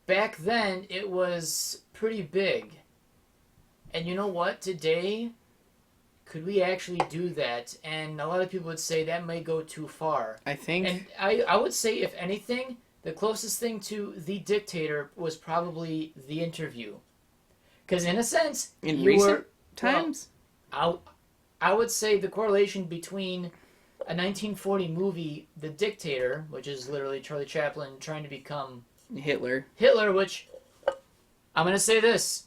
Back then, it was pretty big. And you know what? Today, could we actually do that? And a lot of people would say that may go too far. I think And I would say, if anything, the closest thing to The Dictator was probably The Interview. Because in a sense, in you recent were, times. I would say the correlation between a 1940 movie, The Dictator, which is literally Charlie Chaplin trying to become Hitler. Hitler, which I'm going to say this.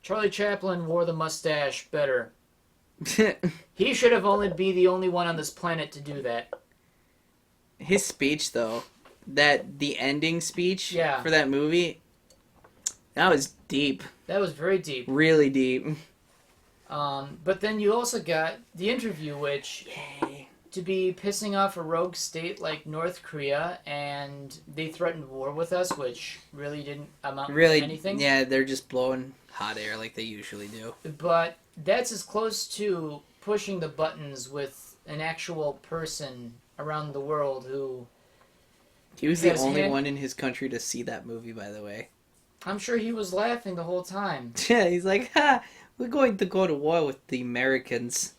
Charlie Chaplin wore the mustache better. He should have only be the only one on this planet to do that. His speech though, the ending speech Yeah. for that movie, that was deep. That was very deep. Really deep. But then you also got The Interview, which Yay. to be pissing off a rogue state like North Korea, and they threatened war with us, which really didn't amount Really, to anything. yeah, they're just blowing hot air like they usually do. But that's as close to pushing the buttons with an actual person around the world who He was the Has only him- one in his country to see that movie, by the way. I'm sure he was laughing the whole time. Yeah, he's like, ha, we're going to go to war with the Americans.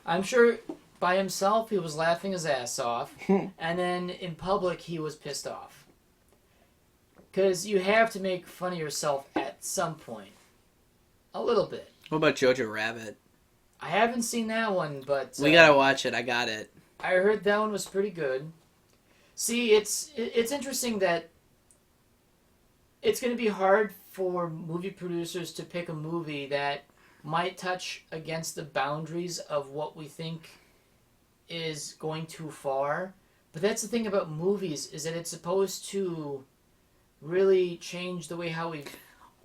I'm sure by himself he was laughing his ass off, and then in public he was pissed off. Because you have to make fun of yourself at some point. A little bit. What about Jojo Rabbit? I haven't seen that one, but We gotta watch it. I got it. I heard that one was pretty good. See, it's interesting that it's going to be hard for movie producers to pick a movie that might touch against the boundaries of what we think is going too far. But that's the thing about movies, is that it's supposed to really change the way how we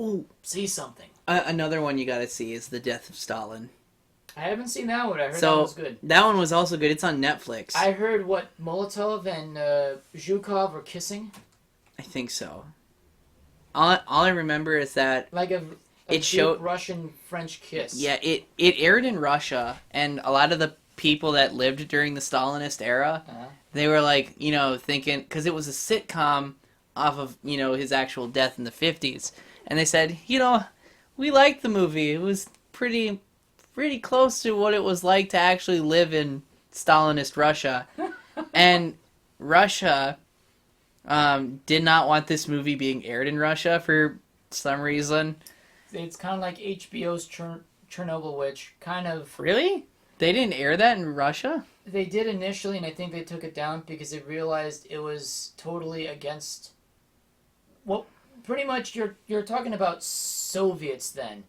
Ooh, see something. another one you gotta see is The Death of Stalin. I haven't seen that one. I heard that So one was good. that one was also good. It's on Netflix. I heard what Molotov and Zhukov were kissing. I think so. All I remember is that Like a it showed Russian-French kiss. Yeah, it aired in Russia, and a lot of the people that lived during the Stalinist era, they were like, thinking, because it was a sitcom off of, his actual death in the 50s, and they said, we liked the movie. It was pretty close to what it was like to actually live in Stalinist Russia. And Russia did not want this movie being aired in Russia for some reason. It's kind of like HBO's Chernobyl, which kind of... Really? They didn't air that in Russia? They did initially, and I think they took it down because they realized it was totally against... Well, pretty much you're talking about Soviets then.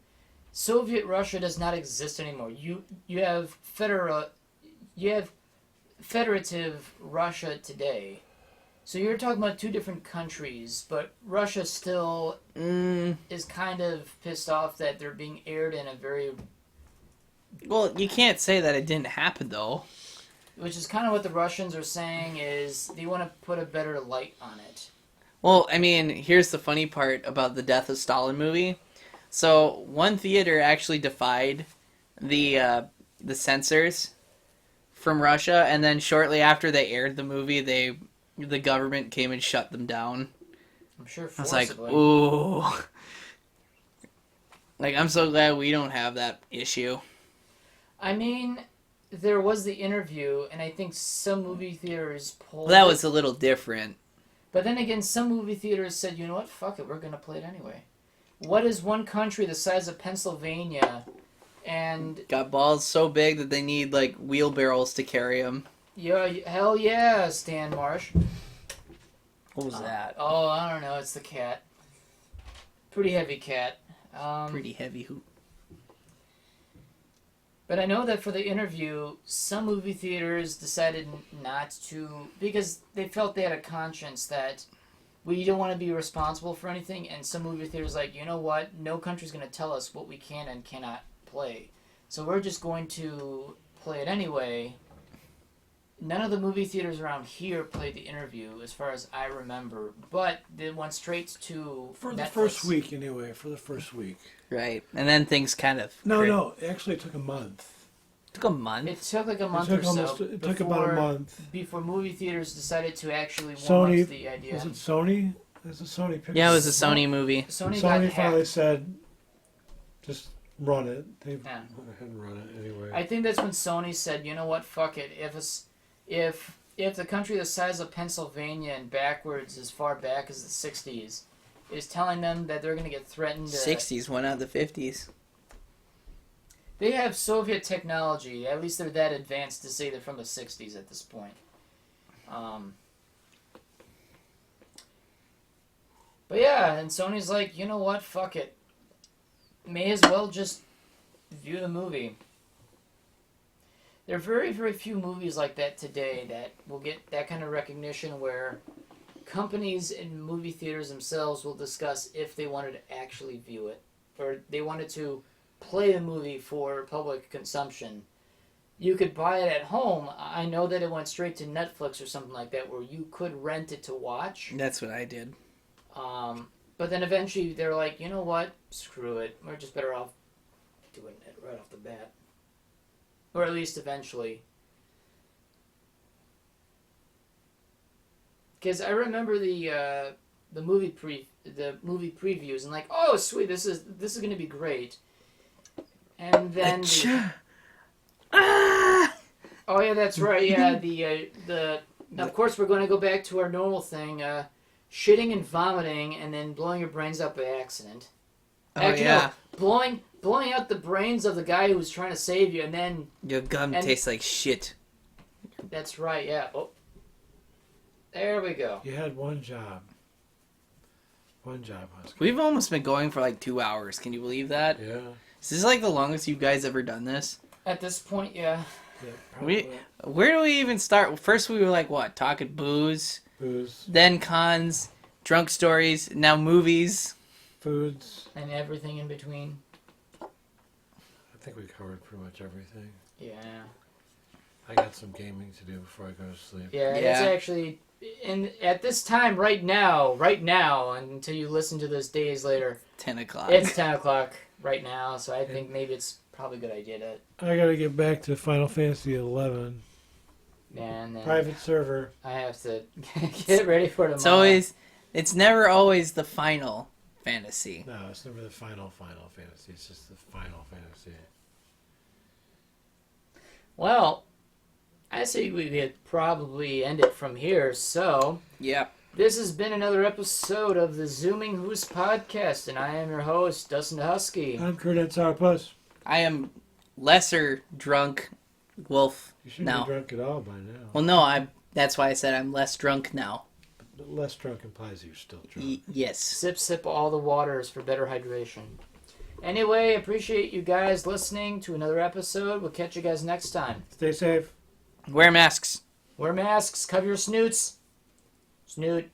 Soviet Russia does not exist anymore. You have federative Russia today. So you're talking about two different countries, but Russia still is kind of pissed off that they're being aired in a very... Well, you can't say that it didn't happen, though. Which is kind of what the Russians are saying is they want to put a better light on it. Well, I mean, here's the funny part about the Death of Stalin movie. So, one theater actually defied the censors from Russia, and then shortly after they aired the movie, the government came and shut them down. I'm sure I was forcibly. like, ooh. Like, I'm so glad we don't have that issue. I mean, there was the interview, and I think some movie theaters pulled Well, that it. was a little different. But then again, some movie theaters said, you know what, fuck it, we're going to play it anyway. What is one country the size of Pennsylvania and... Got balls so big that they need, like, wheelbarrows to carry them. Yeah, hell yeah, Stan Marsh. What was that? Oh, I don't know, it's the cat. Pretty heavy cat. Pretty heavy hoop. But I know that for the interview, some movie theaters decided not to, because they felt they had a conscience that we don't want to be responsible for anything, and some movie theaters like, you know what, no country's going to tell us what we can and cannot play. So we're just going to play it anyway. None of the movie theaters around here played the interview, as far as I remember, but they went straight to For Netflix. the first week, anyway. For the first week. Right. And then things kind of... No. It actually took a month. Took a month? It took like a month It took or so. almost. It took about a month. Before movie theaters decided to actually warm Sony up the idea. was it Sony? Is it Sony Pictures? Yeah, it was a Sony movie. Sony got Sony hacked. finally said, "Just run it." They went Yeah. ahead and run it anyway. I think that's when Sony said, "You know what? Fuck it. If the country the size of Pennsylvania and backwards as far back as the '60s is telling them that they're going to get threatened, 60s went out the 50s. They have Soviet technology. At least they're that advanced to say they're from the '60s at this point." But yeah, and Sony's like, you know what? Fuck it. May as well just view the movie. There are very, very few movies like that today that will get that kind of recognition where companies and movie theaters themselves will discuss if they wanted to actually view it or they wanted to play the movie for public consumption. You could buy it at home. I know that it went straight to Netflix or something like that where you could rent it to watch. That's what I did. But then eventually they're like, you know what? Screw it. We're just better off doing it right off the bat. Or at least eventually. Because I remember the movie previews and like, oh sweet, this is going to be great. And then oh yeah, that's right. Yeah, the of course we're going to go back to our normal thing, shitting and vomiting and then blowing your brains out by accident. Oh, Actually, yeah. no, blowing out the brains of the guy who was trying to save you, and then Your gum tastes like shit. that's right. Yeah. Oh, there we go. You had one job. One job, Husky. We've almost been going for like 2 hours. Can you believe that? Yeah. Is this like the longest you guys ever done this? At this point, yeah. Yeah, probably. Where do we even start? First we were like, what? Talking booze. Booze, Then cons. Drunk stories. Now movies. foods. And everything in between. I think we covered pretty much everything. Yeah. I got some gaming to do before I go to sleep. Yeah, it's Yeah. actually at this time right now, until you listen to this days later, 10 o'clock. it's 10 o'clock right now. So I think maybe it's probably a good idea to I gotta get back to Final Fantasy 11 and then private server. I have to get ready for tomorrow. It's never always the final fantasy. No, it's never the Final Fantasy. It's just the Final Fantasy. Well, I say we could probably end it from here. So Yep. this has been another episode of the Zooming Hoosk Podcast, and I am your host, Dustin DaHusky. I'm Kurdan. I am lesser drunk Wolfe You shouldn't now. be drunk at all by now. Well, no, that's why I said I'm less drunk now. But less drunk implies you're still drunk. Yes. Sip all the waters for better hydration. Anyway, appreciate you guys listening to another episode. We'll catch you guys next time. Stay safe. Wear masks. Wear masks, cover your snoots. Snoot.